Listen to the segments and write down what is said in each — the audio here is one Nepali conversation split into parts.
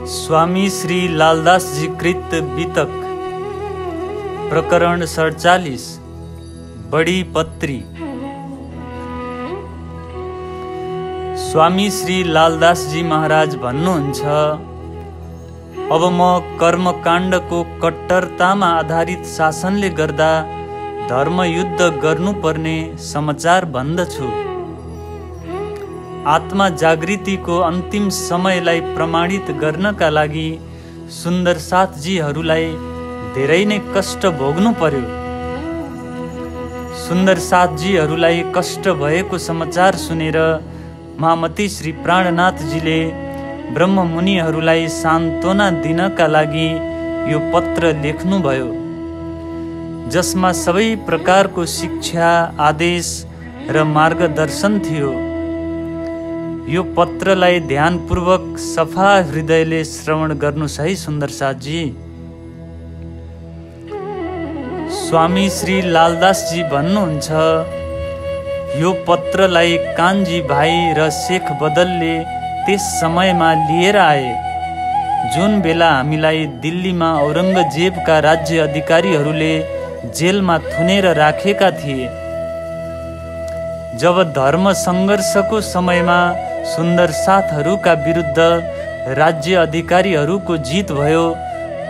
स्वामी श्री लालदास जी कृत वितक प्रकरण 47 बड़ी पत्री। स्वामी श्री लालदास जी महाराज भन्नुहुन्छ, अब म कर्मकाण्डको कट्टरतामा आधारित शासनले गर्दा धर्मयुद्ध गर्नुपर्ने समाचार भन्दछु। आत्मा जागृतिको अन्तिम समयलाई प्रमाणित गर्नका लागि सुन्दर साथजीहरूलाई धेरै नै कष्ट भोग्नु पर्यो। सुन्दर साथजीहरूलाई कष्ट भएको समाचार सुनेर महामती श्री प्राणनाथजीले ब्रह्ममुनिहरूलाई सान्त्वना दिनका लागि यो पत्र लेख्नुभयो, जसमा सबै प्रकारको शिक्षा, आदेश र मार्गदर्शन थियो। यो पत्रलाई ध्यानपूर्वक सफा हृदयले श्रवण गर्नुस् है सुन्दर साथजी। स्वामी श्री लालदास जी भन्नुहुन्छ, यो पत्रलाई कान्जी भाइ र शेख बदलले त्यस समयमा लिएर आए जुन बेला हामीलाई दिल्लीमा औरङ्गजेबका राज्य अधिकारीहरूले जेलमा थुनेर राखेका थिए। जब धर्म सङ्घर्षको समयमा सुन्दर साथहरूका विरुद्ध राज्य अधिकारीहरूको जित भयो,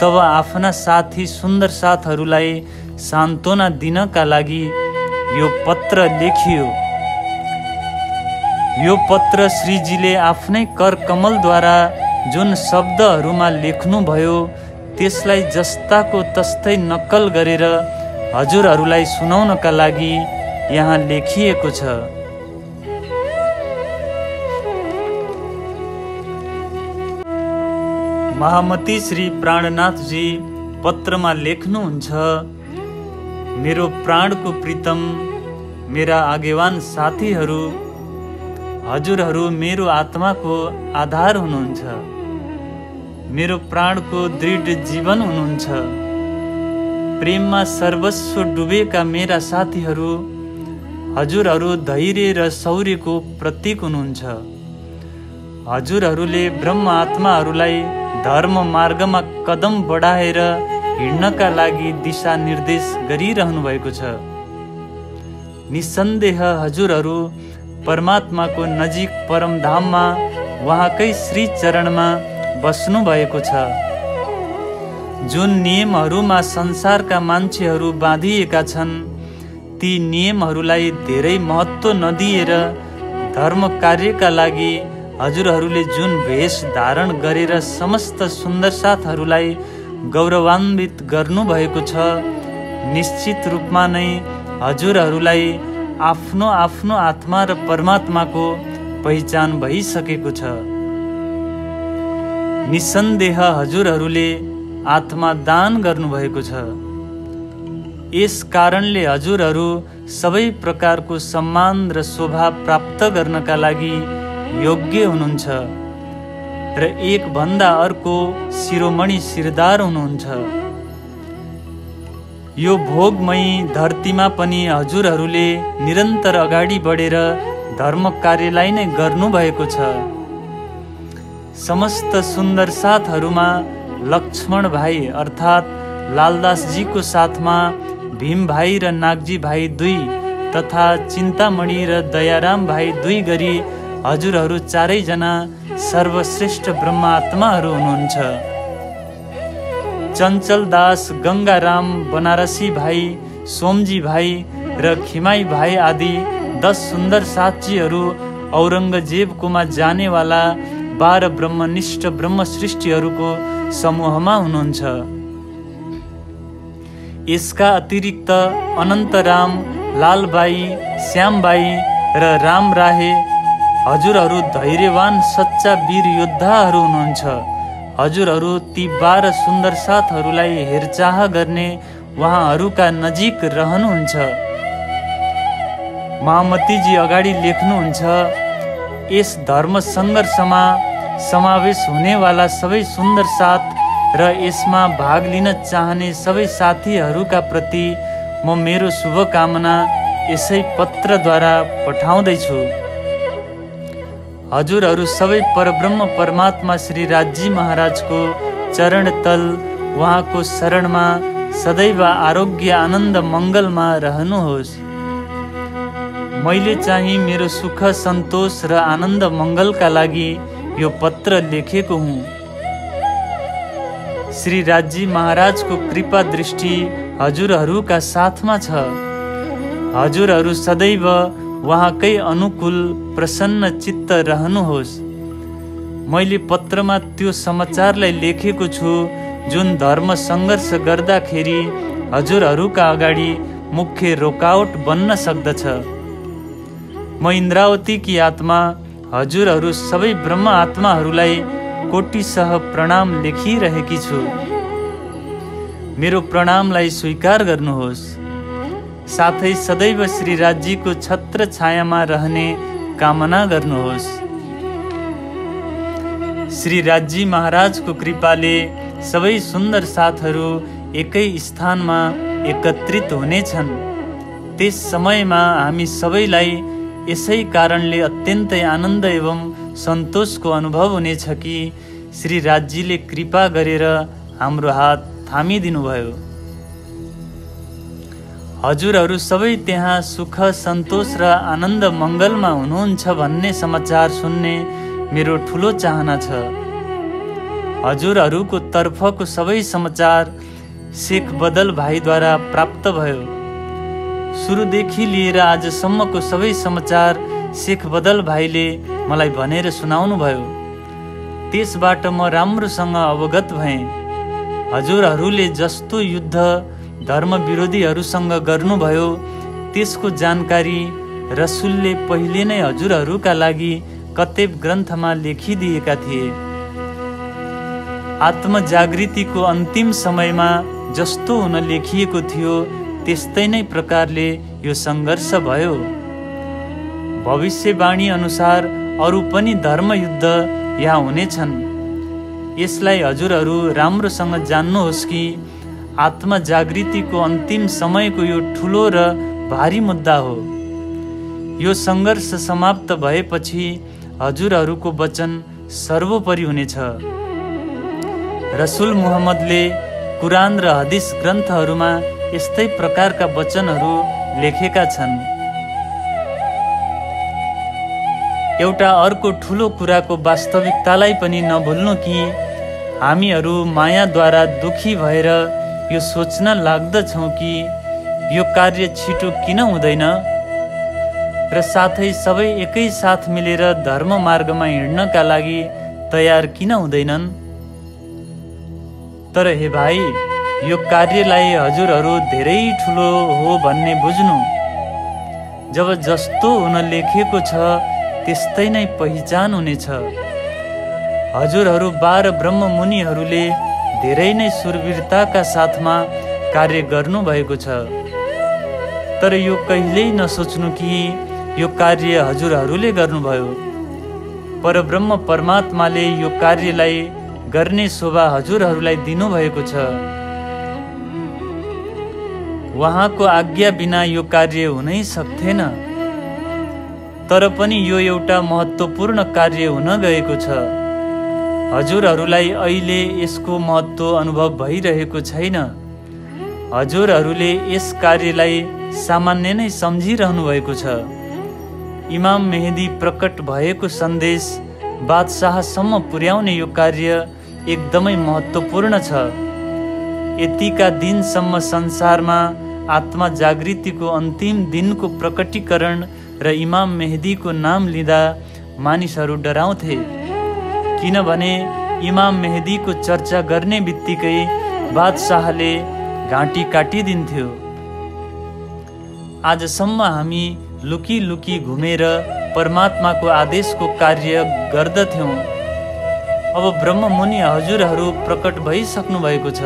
तब आफ्ना साथी सुन्दर साथहरूलाई सान्त्वना दिनका लागि यो पत्र लेखियो। यो पत्र श्रीजीले आफ्नै कर कमलद्वारा जुन शब्दहरूमा लेख्नुभयो, त्यसलाई जस्ताको तस्तै नक्कल गरेर हजुरहरूलाई सुनाउनका लागि यहाँ लेखिएको छ। महामती श्री प्राणनाथजी पत्रमा लेख्नुहुन्छ, मेरो प्राणको प्रीतम मेरा आगेवान साथीहरू, हजुरहरू मेरो आत्माको आधार हुनुहुन्छ, मेरो प्राणको दृढ जीवन हुनुहुन्छ। प्रेममा सर्वस्व डुबेका मेरा साथीहरू, हजुरहरू धैर्य र शौर्यको प्रतीक हुनुहुन्छ। हजुरहरूले ब्रह्म आत्माहरूलाई धर्म मार्गमा कदम बढाएर हिँड्नका लागि दिशा निर्देश गरिरहनु भएको छ। निसन्देह हजुरहरू परमात्माको नजिक परमधाममा उहाँकै श्री चरणमा बस्नु भएको छ। जुन नियमहरूमा संसारका मान्छेहरू बाँधिएका छन्, ती नियमहरूलाई धेरै महत्त्व नदिएर धर्म कार्यका लागि हजुरहरूले जुन भेष धारण गरेर समस्त सुन्दर साथहरूलाई गौरवान्वित गर्नुभएको छ, निश्चित रूपमा नै हजुरहरूलाई आफ्नो आफ्नो आत्मा र परमात्माको पहिचान भइसकेको छ। निसन्देह हजुरहरूले आत्मा दान गर्नुभएको छ। यस कारणले हजुरहरू सबै प्रकारको सम्मान र शोभा प्राप्त गर्नका लागि योग्य हुनुहुन्छ र एक भन्दा अर्को शिरोमणि शिरदार हुनुहुन्छ। यो भोगमयी धरतीमा पनि हजुरहरूले निरन्तर अगाडि बढेर धर्म कार्यलाई नै गर्नुभएको छ। समस्त सुन्दर साथहरूमा लक्ष्मण भाइ अर्थात् लालदासजीको साथमा भीम भाइ र नागजी भाइ 2 तथा चिन्तामणि र दयाराम भाइ 2 गरी हजुरहरू चारैजना सर्वश्रेष्ठ ब्रह्मात्माहरू हुनुहुन्छ। चञ्चल दास, गङ्गाराम, बनारसी भाइ, सोमजी भाइ र खिमाई भाइ आदि 10 सुन्दर साथजीहरू औरङ्गजेबकोमा जानेवाला 12 ब्रह्मनिष्ठ ब्रह्म सृष्टिहरूको समूहमा हुनुहुन्छ। यसका अतिरिक्त अनन्तराम, लालबाई, श्यामबाई र राम राहे हजुरहरू धैर्यवान सच्चा वीर योद्धाहरू हुनुहुन्छ। हजुरहरू ती 12 सुन्दर साथहरूलाई हेरचाह गर्ने उहाँहरूका नजिक रहनुहुन्छ। महामतीजी अगाडि लेख्नुहुन्छ, यस धर्म सङ्घर्षमा समावेश हुनेवाला सबै सुन्दर साथ र यसमा भाग लिन चाहने सबै साथीहरूका प्रति म मेरो शुभकामना यसै पत्रद्वारा पठाउँदैछु। हजुरहरू सबै परब्रह्म परमात्मा श्री राजजी महाराजको चरण तल उहाँको शरणमा सदैव आरोग्य आनन्द मङ्गलमा रहनुहोस्। मैले चाहिँ मेरो सुख सन्तोष र आनन्द मङ्गलका लागि यो पत्र लेखेको हुँ। श्री राजजी महाराजको कृपा दृष्टि हजुरहरूका साथमा छ। हजुरहरू सदैव उहाँकै अनुकूल प्रसन्न चित्त रहनुहोस्। मैले पत्रमा त्यो समाचारलाई लेखेको छु जुन धर्म सङ्घर्ष गर्दाखेरि हजुरहरूका अगाडि मुख्य रोकावट बन्न सक्दछ। म इन्द्रावतीकी आत्मा हजुरहरू सबै ब्रह्म आत्माहरूलाई कोटिसह प्रणाम लेखिरहेकी छु। मेरो प्रणामलाई स्वीकार गर्नुहोस्। साथै सदैव श्री राजजीको छत्र छायामा रहने कामना गर्नुहोस्। श्री राजजी महाराजको कृपाले सबै सुन्दर साथहरू एकै स्थानमा एकत्रित हुनेछन्। त्यस समयमा हामी सबैलाई यसै कारणले अत्यन्तै आनन्द एवं सन्तोषको अनुभव हुनेछ कि श्री राजजीले कृपा गरेर हाम्रो हात थामिदिनुभयो। हजुरहरू सबै त्यहाँ सुख सन्तोष र आनन्द मङ्गलमा हुनुहुन्छ भन्ने समाचार सुन्ने मेरो ठुलो चाहना छ। हजुरहरूको तर्फको सबै समाचार शेख बदल भाइद्वारा प्राप्त भयो। सुरुदेखि लिएर आजसम्मको सबै समाचार शेख बदल भाइले मलाई भनेर सुनाउनु भयो। त्यसबाट म राम्रोसँग अवगत भएँ। हजुरहरूले जस्तो युद्ध धर्म विरोधीहरूसँग गर्नुभयो त्यसको जानकारी रसुलले पहिले नै हजुरहरूका लागि कतेब ग्रन्थमा लेखिदिएका थिए। आत्मजागृतिको अन्तिम समयमा जस्तो हुन लेखिएको थियो त्यस्तै नै प्रकारले यो सङ्घर्ष भयो। भविष्यवाणी अनुसार अरू पनि धर्मयुद्ध यहाँ हुनेछन्। यसलाई हजुरहरू राम्रोसँग जान्नुहोस् कि आत्मजागृतिको अन्तिम समयको यो ठुलो र भारी मुद्दा हो। यो सङ्घर्ष समाप्त भएपछि हजुरहरूको वचन सर्वोपरि हुनेछ। रसुल मुहम्मदले कुरान र हदिस ग्रन्थहरूमा यस्तै प्रकारका वचनहरू लेखेका छन्। एउटा अर्को ठुलो कुराको वास्तविकतालाई पनि नभुल्नु कि हामीहरू मायाद्वारा दुखी भएर यो सोच्न लाग्दछौँ कि यो कार्य छिटो किन हुँदैन र साथै सबै एकै साथ मिलेर धर्म मार्गमा हिँड्नका लागि तयार किन हुँदैनन्। तर हे भाइ, यो कार्यलाई हजुरहरू धेरै ठुलो हो भन्ने बुझ्नु। जब जस्तो हुन लेखेको छ त्यस्तै नै पहिचान हुनेछ। हजुरहरू 12 ब्रह्म मुनिहरूले धेरै नै सुरवीरताका साथमा कार्य गर्नुभएको छ। तर यो कहिल्यै नसोच्नु कि यो कार्य हजुरहरूले गर्नुभयो। परब्रह्म परमात्माले यो कार्यलाई गर्ने शोभा हजुरहरूलाई दिनुभएको छ। उहाँको आज्ञा बिना यो कार्य हुनै सक्थेन। तर पनि यो एउटा महत्त्वपूर्ण कार्य हुन गएको छ। हजुरहरूलाई अहिले यसको महत्त्व अनुभव भइरहेको छैन। हजुरहरूले यस कार्यलाई सामान्य नै सम्झिरहनु भएको छ। इमाम मेहदी प्रकट भएको सन्देश बादशाहसम्म पुर्याउने यो कार्य एकदमै महत्त्वपूर्ण छ। यतिका दिनसम्म संसारमा आत्मा जागृतिको अन्तिम दिनको प्रकटीकरण र इमाम मेहदीको नाम लिँदा मानिसहरू डराउँथे, किनभने इमाम मेहदीको चर्चा गर्ने बित्तिकै बादशाहले घाँटी काटिदिन्थ्यो। आजसम्म हामी लुकी लुकी घुमेर परमात्माको आदेशको कार्य गर्दथ्यौँ। अब ब्रह्ममुनि हजुरहरू प्रकट भइसक्नु भएको छ।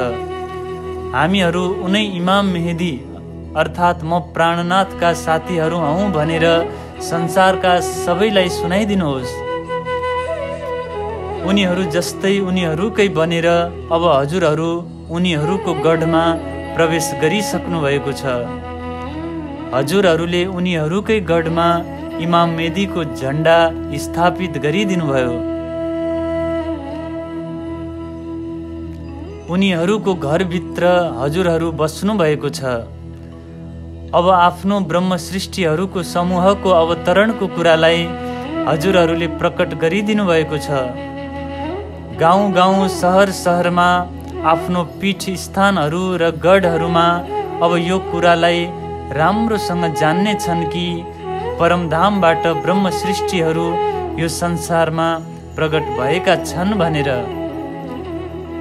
हामीहरू उनै इमाम मेहदी अर्थात् म प्राणनाथका साथीहरू हौँ भनेर संसारका सबैलाई सुनाइदिनुहोस्। उनीहरू जस्तै उनीहरूकै बनेर अब हजुरहरू उनीहरूको गढमा प्रवेश गरिसक्नु भएको छ। हजुरहरूले उनीहरूकै गढमा इमाम मेदीको झण्डा स्थापित गरिदिनुभयो। उनीहरूको घरभित्र हजुरहरू बस्नु भएको छ। अब आफ्नो ब्रह्म सृष्टिहरूको समूहको अवतरणको कुरालाई हजुरहरूले प्रकट गरिदिनु भएको छ। गाउँ गाउँ सहर सहरमा आफ्नो पीठ स्थानहरू र गढहरूमा अब यो कुरालाई राम्रोसँग जान्ने छन् कि परमधामबाट ब्रह्म सृष्टिहरू यो संसारमा प्रकट भएका छन् भनेर।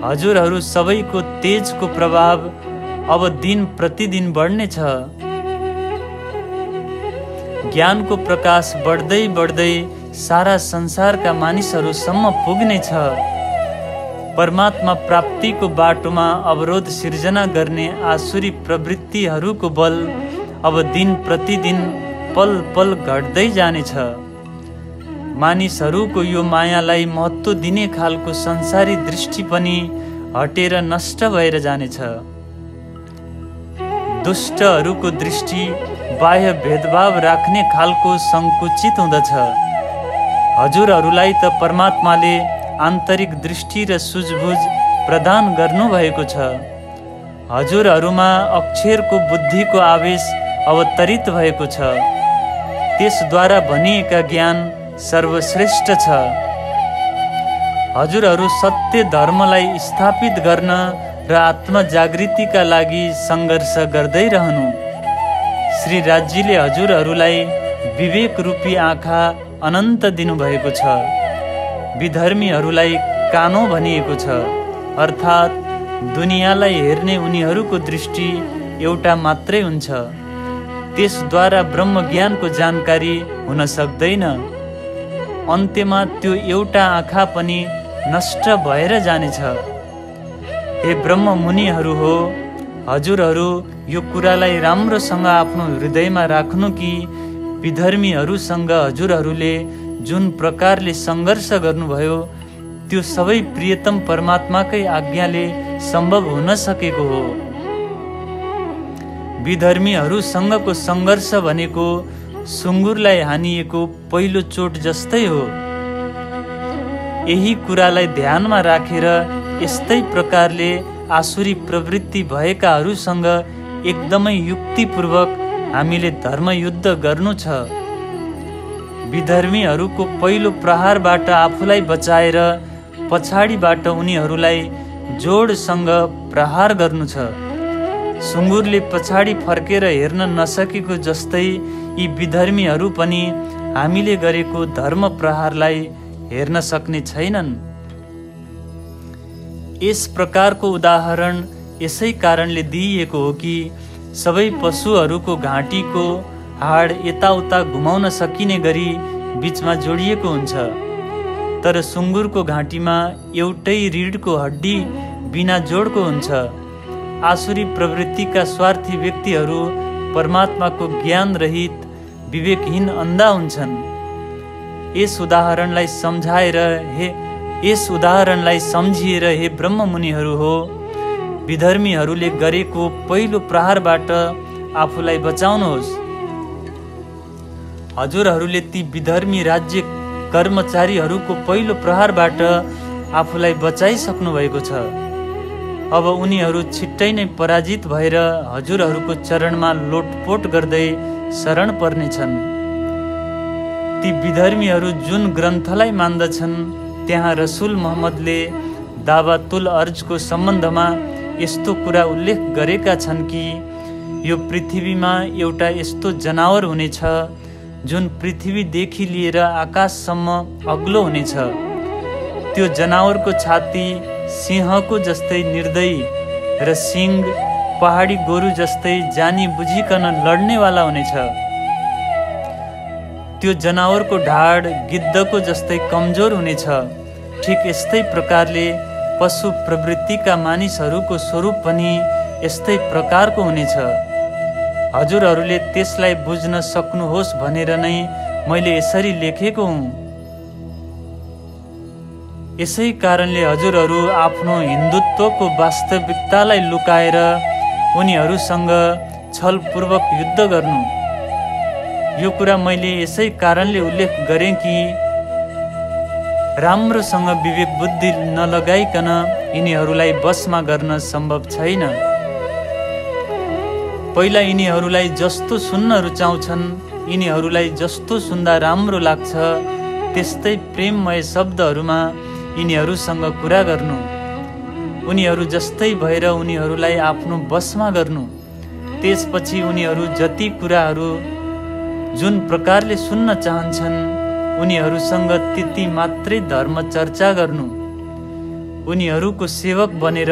हजुरहरू सबैको तेजको प्रभाव अब दिन प्रतिदिन बढ्नेछ। ज्ञानको प्रकाश बढ्दै बढ्दै सारा संसारका मानिसहरूसम्म पुग्नेछ। परमात्मा प्राप्तिको बाटोमा अवरोध सिर्जना गर्ने आसुरी प्रवृत्तिहरूको बल अब दिन प्रतिदिन पल पल घट्दै जानेछ। मानिसहरूको यो मायालाई महत्त्व दिने खालको संसारी दृष्टि पनि हटेर नष्ट भएर जानेछ। दुष्टहरूको दृष्टि बाह्य भेदभाव राख्ने खालको संकुचित हुँदछ। हजुरहरूलाई त परमात्माले आन्तरिक दृष्टि र सुझबुझ प्रदान गर्नुभएको छ। हजुरहरूमा अक्षरको बुद्धिको आवेश अवतरित भएको छ। त्यसद्वारा भनिएका ज्ञान सर्वश्रेष्ठ छ। हजुरहरू सत्य धर्मलाई स्थापित गर्न र आत्मजागृतिका लागि सङ्घर्ष गर्दै रहनु। श्री राज्यले हजुरहरूलाई विवेक रूपी आँखा अनन्त दिनुभएको छ। विधर्मीहरूलाई कानो भनिएको छ, अर्थात् दुनियाँलाई हेर्ने उनीहरूको दृष्टि एउटा मात्रै हुन्छ। त्यसद्वारा ब्रह्म ज्ञानको जानकारी हुन सक्दैन। अन्त्यमा त्यो एउटा आँखा पनि नष्ट भएर जानेछ। हे ब्रह्म मुनिहरू हो, हजुरहरू यो कुरालाई राम्रोसँग आफ्नो हृदयमा राख्नु कि विधर्मीहरूसँग हजुरहरूले जुन प्रकारले सङ्घर्ष गर्नुभयो त्यो सबै प्रियतम परमात्माकै आज्ञाले सम्भव हुन सकेको हो। विधर्मीहरूसँगको सङ्घर्ष भनेको सुँगुरलाई हानिएको पहिलो चोट जस्तै हो। यही कुरालाई ध्यानमा राखेर यस्तै प्रकारले आसुरी प्रवृत्ति भएकाहरूसँग एकदमै युक्तिपूर्वक हामीले धर्मयुद्ध गर्नु छ। विधर्मीहरूको पहिलो प्रहारबाट आफूलाई बचाएर पछाडिबाट उनीहरूलाई जोडसँग प्रहार गर्नु छ। सुँगुरले पछाडि फर्केर हेर्न नसकेको जस्तै यी विधर्मीहरू पनि हामीले गरेको धर्म प्रहारलाई हेर्न सक्ने छैनन्। यस प्रकारको उदाहरण यसै कारणले दिइएको हो कि सबै पशुहरूको घाँटीको हाड यताउता घुमाउन सकिने गरी बीचमा जोडिएको हुन्छ, तर सुँगुरको घाँटीमा एउटै रीढको हड्डी बिना जोडको हुन्छ। आसुरी प्रवृत्तिका स्वार्थी व्यक्तिहरू परमात्माको ज्ञान रहित विवेकहीन अन्धा हुन्छन्। यस उदाहरणलाई सम्झिएर हे ब्रह्म मुनिहरू हो, विधर्मीहरूले गरेको पहिलो प्रहारबाट आफूलाई बचाउनुहोस्। हजुरहरूले ती विधर्मी राज्य कर्मचारीहरूको पहिलो प्रहारबाट आफूलाई बचाइसक्नु भएको छ। अब उनीहरू छिट्टै नै पराजित भएर हजुरहरूको चरणमा लोटपोट गर्दै शरण पर्नेछन्। ती विधर्मीहरू जुन ग्रन्थलाई मान्दछन् त्यहाँ रसुल मोहम्मदले दावातुल अर्जको सम्बन्धमा यस्तो कुरा उल्लेख गरेका छन् कि यो पृथ्वीमा एउटा यस्तो जनावर हुनेछ जुन पृथ्वीदेखि लिएर आकाशसम्म अग्लो हुनेछ। त्यो जनावरको छाती सिंहको जस्तै निर्दयी र सिंग पहाडी गोरु जस्तै जानी बुझिकन लड्नेवाला हुनेछ। त्यो जनावरको ढाड गिद्धको जस्तै कमजोर हुनेछ। ठिक यस्तै प्रकारले पशु प्रवृत्तिका मानिसहरूको स्वरूप पनि यस्तै प्रकारको हुनेछ। हजुरहरूले त्यसलाई बुझ्न सक्नुहोस् भनेर नै मैले यसरी लेखेको हुँ। यसै कारणले हजुरहरू आफ्नो हिन्दुत्वको वास्तविकतालाई लुकाएर उनीहरूसँग छलपूर्वक युद्ध गर्नु। यो कुरा मैले यसै कारणले उल्लेख गरेँ कि राम्रोसँग विवेक बुद्धि नलगाइकन यिनीहरूलाई वशमा गर्न सम्भव छैन। पहिला यिनीहरूलाई जस्तो सुन्न रुचाउँछन्, यिनीहरूलाई जस्तो सुन्दा राम्रो लाग्छ त्यस्तै प्रेममय शब्दहरूमा यिनीहरूसँग कुरा गर्नु, उनीहरू जस्तै भएर उनीहरूलाई आफ्नो वशमा गर्नु। त्यसपछि उनीहरू जति कुराहरू जुन प्रकारले सुन्न चाहन्छन् उनीहरूसँग त्यति मात्रै धर्म चर्चा गर्नु, उनीहरूको सेवक बनेर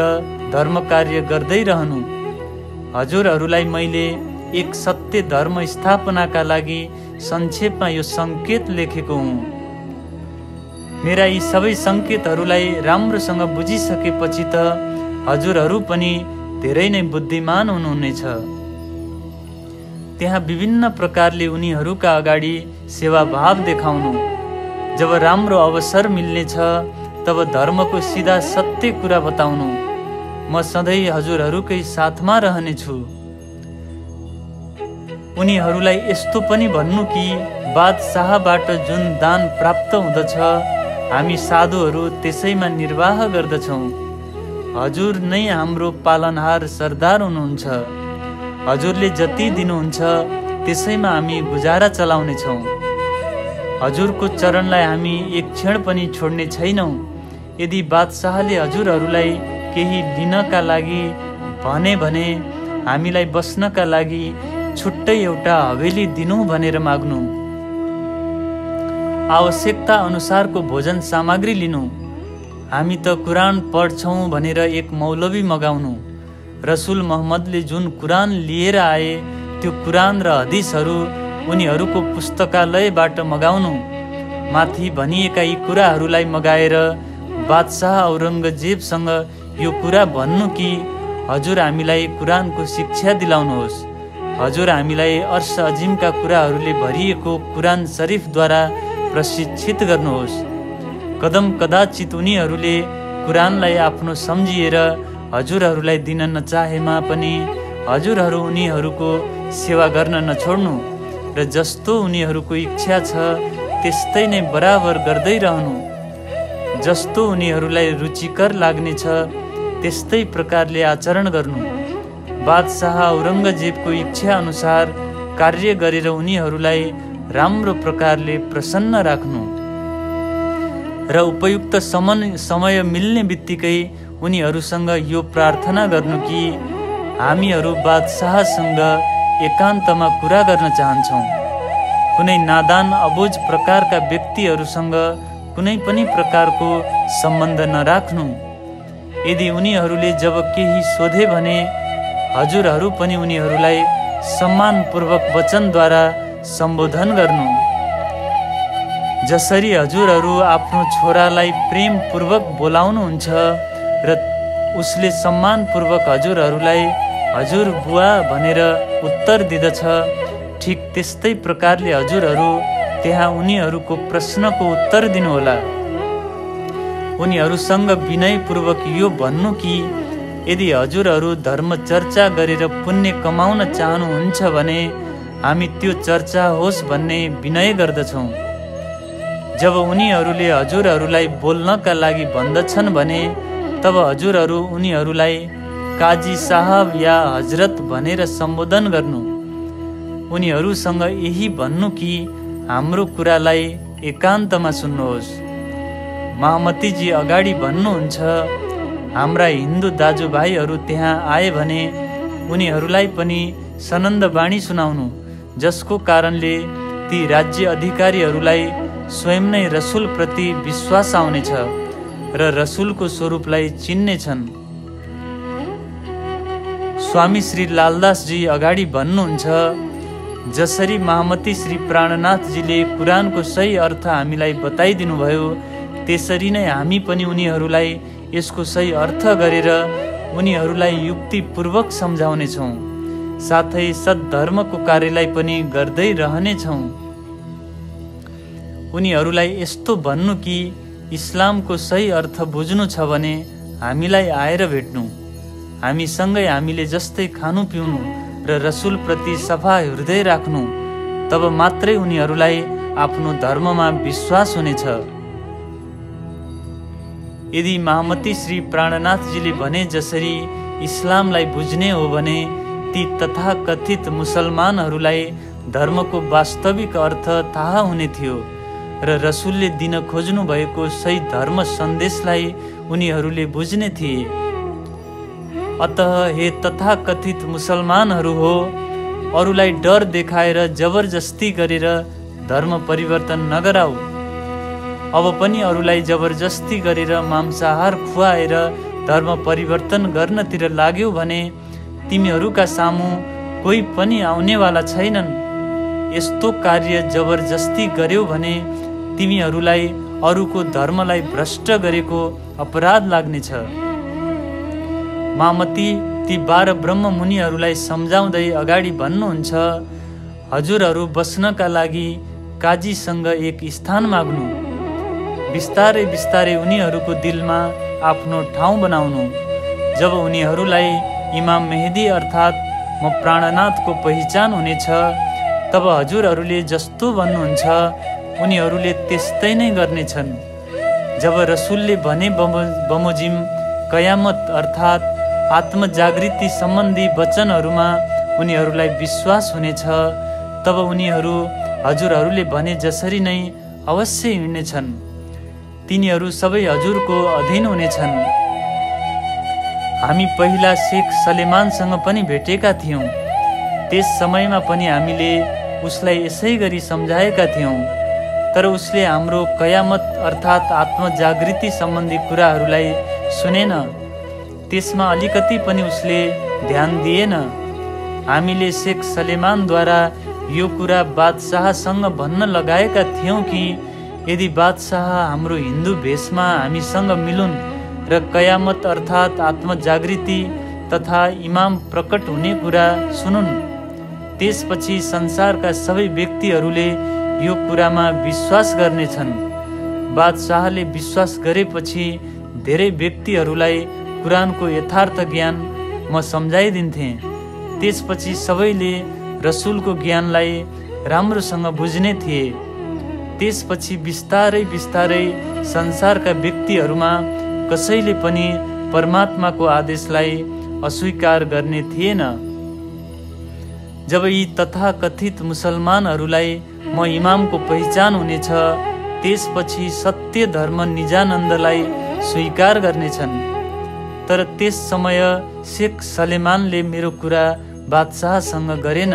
धर्म कार्य गर्दै रहनु। हजुरहरूलाई मैले एक सत्य धर्म स्थापनाका लागि संक्षेपमा यो सङ्केत लेखेको हुँ। मेरा यी सबै सङ्केतहरूलाई राम्रोसँग बुझिसकेपछि त हजुरहरू पनि धेरै नै बुद्धिमान हुनुहुनेछ। त्यहाँ विभिन्न प्रकारले उनीहरूका अगाडि सेवाभाव देखाउनु। जब राम्रो अवसर मिल्नेछ तब धर्मको सिधा सत्य कुरा बताउनु। म सधैँ हजुरहरूकै साथमा रहनेछु। उनीहरूलाई यस्तो पनि भन्नु कि बादशाहबाट जुन दान प्राप्त हुँदछ हामी साधुहरू त्यसैमा निर्वाह गर्दछौँ। हजुर नै हाम्रो पालनहार सरदार हुनुहुन्छ। हजुरले जति दिनुहुन्छ त्यसैमा हामी गुजारा चलाउनेछौँ। हजुरको चरणलाई हामी एक क्षण पनि छोड्ने छैनौँ। यदि बादशाहले हजुरहरूलाई केही लिनका लागि भने हामीलाई बस्नका लागि छुट्टै एउटा हवेली दिनु भनेर माग्नु। आवश्यकता अनुसारको भोजन सामग्री लिनु। हामी त कुरान पढ्छौँ भनेर एक मौलवी मगाउनु। रसुल मोहम्मदले जुन कुरान लिएर आए त्यो कुरान र हदिसहरू उनीहरूको पुस्तकालयबाट मगाउनु। माथि भनिएका यी कुराहरूलाई मगाएर बादशाह औरङ्गजेबसँग यो कुरा भन्नु कि हजुर हामीलाई कुरानको शिक्षा दिलाउनुहोस्। हजुर हामीलाई अर्श अजिमका कुराहरूले भरिएको कुरान शरीफद्वारा प्रशिक्षित गर्नुहोस्। कदम कदाचित उनीहरूले कुरानलाई आफ्नो सम्झिएर हजुरहरूलाई दिन नचाहेमा पनि हजुरहरू उनीहरूको सेवा गर्न नछोड्नु र जस्तो उनीहरूको इच्छा छ त्यस्तै नै बराबर गर्दै रहनु। जस्तो उनीहरूलाई रुचिकर लाग्नेछ त्यस्तै प्रकारले आचरण गर्नु। बादशाह औरङ्गजेबको इच्छा अनुसार कार्य गरेर उनीहरूलाई राम्रो प्रकारले प्रसन्न राख्नु र उपयुक्त समय मिल्ने बित्तिकै उनीहरूसँग यो प्रार्थना गर्नु कि हामीहरू बादशाहसँग एकान्तमा कुरा गर्न चाहन्छौँ। कुनै नादान अबुझ प्रकारका व्यक्तिहरूसँग कुनै पनि प्रकारको सम्बन्ध नराख्नु। यदि उनीहरूले जब केही सोधे भने हजुरहरू पनि उनीहरूलाई सम्मानपूर्वक वचनद्वारा सम्बोधन गर्नु। जसरी हजुरहरू आफ्नो छोरालाई प्रेमपूर्वक बोलाउनुहुन्छ र उसले सम्मानपूर्वक हजुरहरूलाई हजुर बुवा भनेर उत्तर दिँदछ, ठिक त्यस्तै प्रकारले हजुरहरू त्यहाँ उनीहरूको प्रश्नको उत्तर दिनुहोला। उनीहरूसँग विनयपूर्वक यो भन्नु कि यदि हजुरहरू धर्म चर्चा गरेर पुण्य कमाउन चाहनुहुन्छ भने हामी त्यो चर्चा होस् भन्ने विनय गर्दछौँ। जब उनीहरूले हजुरहरूलाई बोल्नका लागि भन्दछन् भने तब हजुरहरू उनीहरूलाई काजी साहब या हजरत भनेर सम्बोधन गर्नु। उनीहरूसँग यही भन्नु कि हाम्रो कुरालाई एकान्तमा सुन्नुहोस्। महामतीजी अगाडि भन्नुहुन्छ, हाम्रा हिन्दू दाजुभाइहरू त्यहाँ आए भने उनीहरूलाई पनि सनन्द बाणी सुनाउनु, जसको कारणले ती राज्य अधिकारीहरूलाई स्वयं नै रसुलप्रति विश्वास आउनेछ र रसुलको स्वरूपलाई चिन्नेछन्। स्वामी श्री लालदासजी अगाडि भन्नुहुन्छ, जसरी महामती श्री प्राणनाथजीले कुरानको सही अर्थ हामीलाई बताइदिनु भयो त्यसरी नै हामी पनि उनीहरूलाई यसको सही अर्थ गरेर उनीहरूलाई युक्तिपूर्वक सम्झाउनेछौँ। साथै सद्धर्मको कार्यलाई पनि गर्दै रहनेछौँ। उनीहरूलाई यस्तो भन्नु कि इस्लामको सही अर्थ बुझ्नु छ भने हामीलाई आएर भेट्नु। हामीसँगै हामीले जस्तै खानु पिउनु र रसुलप्रति सफा हृदय राख्नु, तब मात्रै उनीहरूलाई आफ्नो धर्ममा विश्वास हुनेछ। यदि महामती श्री प्राणनाथजीले भने जसरी इस्लामलाई बुझ्ने हो भने ती तथाकथित मुसलमानहरूलाई धर्मको वास्तविक अर्थ थाहा हुने थियो र रसुलले दिन खोज्नु भएको सही धर्म सन्देशलाई उनीहरूले बुझ्ने थिए। अतः हे तथाकथित मुसलमानहरू हो, अरूलाई डर देखाएर जबरजस्ती गरेर धर्म परिवर्तन नगराऊ। अब पनि अरूलाई जबरजस्ती गरेर मांसाहार खुवाएर धर्म परिवर्तन गर्नतिर लाग्यौ भने तिमीहरूका सामु कोही पनि आउनेवाला छैनन्। यस्तो कार्य जबरजस्ती गर्यौ भने तिमीहरूलाई अरूको धर्मलाई भ्रष्ट गरेको अपराध लाग्नेछ। महामती ती 12 ब्रह्म मुनिहरूलाई सम्झाउँदै अगाडि भन्नुहुन्छ, हजुरहरू बस्नका लागि काजीसँग एक स्थान माग्नु। बिस्तारै बिस्तारै उनीहरूको दिलमा आफ्नो ठाउँ बनाउनु। जब उनीहरूलाई इमाम मेहदी अर्थात् म प्राणनाथको पहिचान हुनेछ तब हजुरहरूले जस्तो भन्नुहुन्छ उनीहरूले त्यस्तै नै गर्नेछन्। जब रसुलले भने बमोजिम कयामत अर्थात् आत्मजागृति सम्बन्धी वचनहरूमा उनीहरूलाई विश्वास हुनेछ तब उनीहरू हजुरहरूले भने जसरी नै अवश्य हिँड्नेछन्। तिनीहरू सबै हजुरको अधीन हुनेछन्। हामी पहिला शेख सलेमानसँग पनि भेटेका थियौँ। त्यस समयमा पनि हामीले उसलाई यसै गरी सम्झाएका थियौँ, तर उसले हाम्रो कयामत अर्थात् आत्मजागृति सम्बन्धी कुराहरूलाई सुनेन। त्यसमा अलिकति पनि उसले ध्यान दिएन। हामीले शेख सलेमानद्वारा यो कुरा बादशाहसँग भन्न लगाएका थियौँ कि यदि बादशाह हाम्रो हिन्दू भेषमा हामीसँग मिलुन् र कयामत अर्थात् आत्मजागृति तथा इमाम प्रकट हुने कुरा सुनुन्, त्यसपछि संसारका सबै व्यक्तिहरूले यो कुरामा विश्वास गर्नेछन्। बादशाहले विश्वास गरेपछि धेरै व्यक्तिहरूलाई कुरानको यथार्थ ज्ञान म सम्झाइदिन्थेँ। त्यसपछि सबैले रसुलको ज्ञानलाई राम्रोसँग बुझ्ने थिए। त्यसपछि बिस्तारै बिस्तारै संसारका व्यक्तिहरूमा कसैले पनि परमात्माको आदेशलाई अस्वीकार गर्ने थिएन। जब यी तथाकथित मुसलमानहरूलाई म इमामको पहिचान हुनेछ त्यसपछि सत्य धर्म निजानन्दलाई स्वीकार गर्नेछन्। तर त्यस समय शेख सलेमानले मेरो कुरा बादशाहसँग गरेन।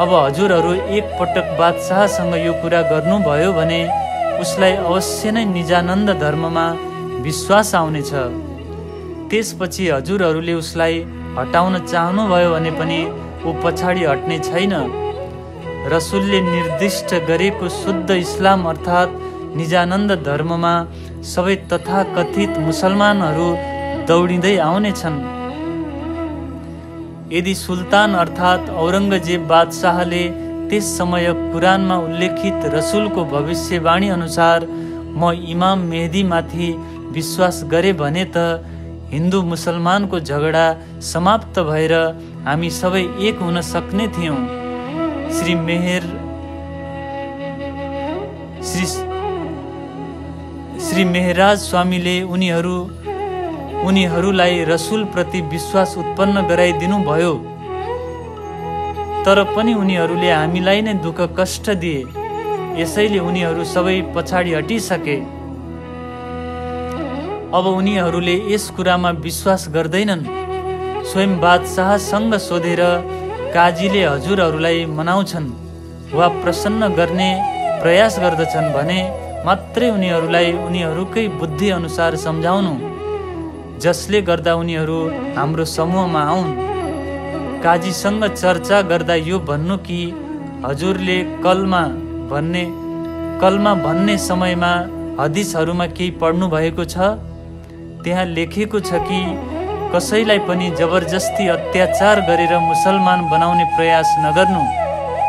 अब हजुरहरू एकपटक बादशाहसँग यो कुरा गर्नुभयो भने उसलाई अवश्य नै निजानन्द धर्ममा विश्वास आउनेछ। त्यसपछि हजुरहरूले उसलाई हटाउन चाहनुभयो भने पनि ऊ पछाडि हट्ने छैन। रसुलले निर्दिष्ट गरेको शुद्ध इस्लाम अर्थात् निजानन्द धर्ममा सबै तथाकथित मुसलमानहरू दौडिँदै आउनेछन्। यदि सुल्तान अर्थात् औरङ्गजेब बादशाहले त्यस समय कुरानमा उल्लेखित रसुलको भविष्यवाणी अनुसार म इमाम मेहदीमाथि विश्वास गरे भने त हिन्दू मुसलमानको झगडा समाप्त भएर हामी सबै एक हुन सक्ने थियौँ। श्री मेहराज स्वामीले उनीहरूलाई रसुलप्रति विश्वास उत्पन्न गराइदिनु भयो, तर पनि उनीहरूले हामीलाई नै दुःख कष्ट दिए। यसैले उनीहरू सबै पछाडि हटिसके। अब उनीहरूले यस कुरामा विश्वास गर्दैनन्। स्वयं बादशाहसँग सोधेर काजीले हजुरहरूलाई मनाउँछन् वा प्रसन्न गर्ने प्रयास गर्दछन् भने मात्रै उनीहरूलाई उनीहरूकै बुद्धि अनुसार सम्झाउनु, जसले गर्दा उनीहरू हाम्रो समूहमा आउन्। काजीसँग चर्चा गर्दा यो भन्नु कि हजुरले कलमा भन्ने समयमा हदिसहरूमा केही पढ्नु भएको छ? त्यहाँ लेखेको छ कि कसैलाई पनि जबरजस्ती अत्याचार गरेर मुसलमान बनाउने प्रयास नगर्नु।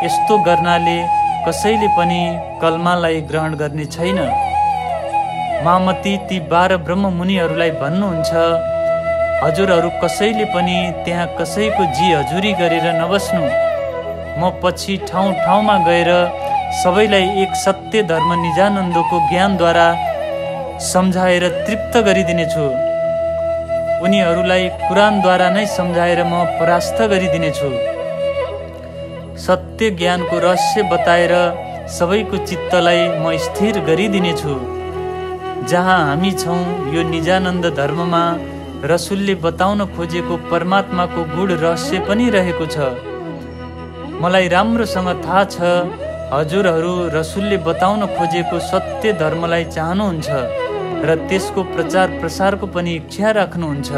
यस्तो गर्नाले कसैले पनि कलमालाई ग्रहण गर्ने छैन। महामती ती 12 ब्रह्म मुनिहरूलाई भन्नुहुन्छ, हजुरहरू कसैले पनि त्यहाँ कसैको जी हजुरी गरेर नबस्नु। म पछि ठाउँ ठाउँमा गएर सबैलाई एक सत्य धर्म निजानन्दको ज्ञानद्वारा सम्झाएर तृप्त गरिदिनेछु। उनीहरूलाई कुरानद्वारा नै सम्झाएर म परास्त गरिदिनेछु। सत्य ज्ञानको रहस्य बताएर सबैको चित्तलाई म स्थिर गरिदिनेछु। जहाँ हामी छौँ यो निजानन्द धर्ममा रसुलले बताउन खोजेको परमात्माको गूढ रहस्य पनि रहेको छ। मलाई राम्रोसँग थाहा छ हजुरहरू रसुलले बताउन खोजेको सत्य धर्मलाई चाहनुहुन्छ र त्यसको प्रचार प्रसारको पनि इच्छा राख्नुहुन्छ।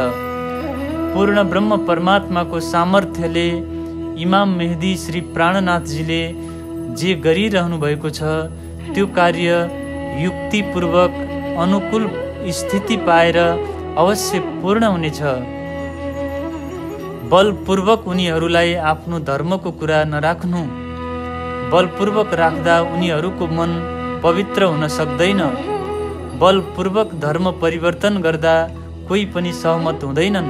पूर्ण ब्रह्म परमात्माको सामर्थ्यले इमाम मेहदी श्री प्राणनाथजीले जे गरिरहनु भएको छ त्यो कार्य युक्तिपूर्वक अनुकूल स्थिति पाएर अवश्य पूर्ण हुनेछ। बलपूर्वक उनीहरूलाई आफ्नो धर्मको कुरा नराख्नु। बलपूर्वक राख्दा उनीहरूको मन पवित्र हुन सक्दैन। बलपूर्वक धर्म परिवर्तन गर्दा कोही पनि सहमत हुँदैनन्।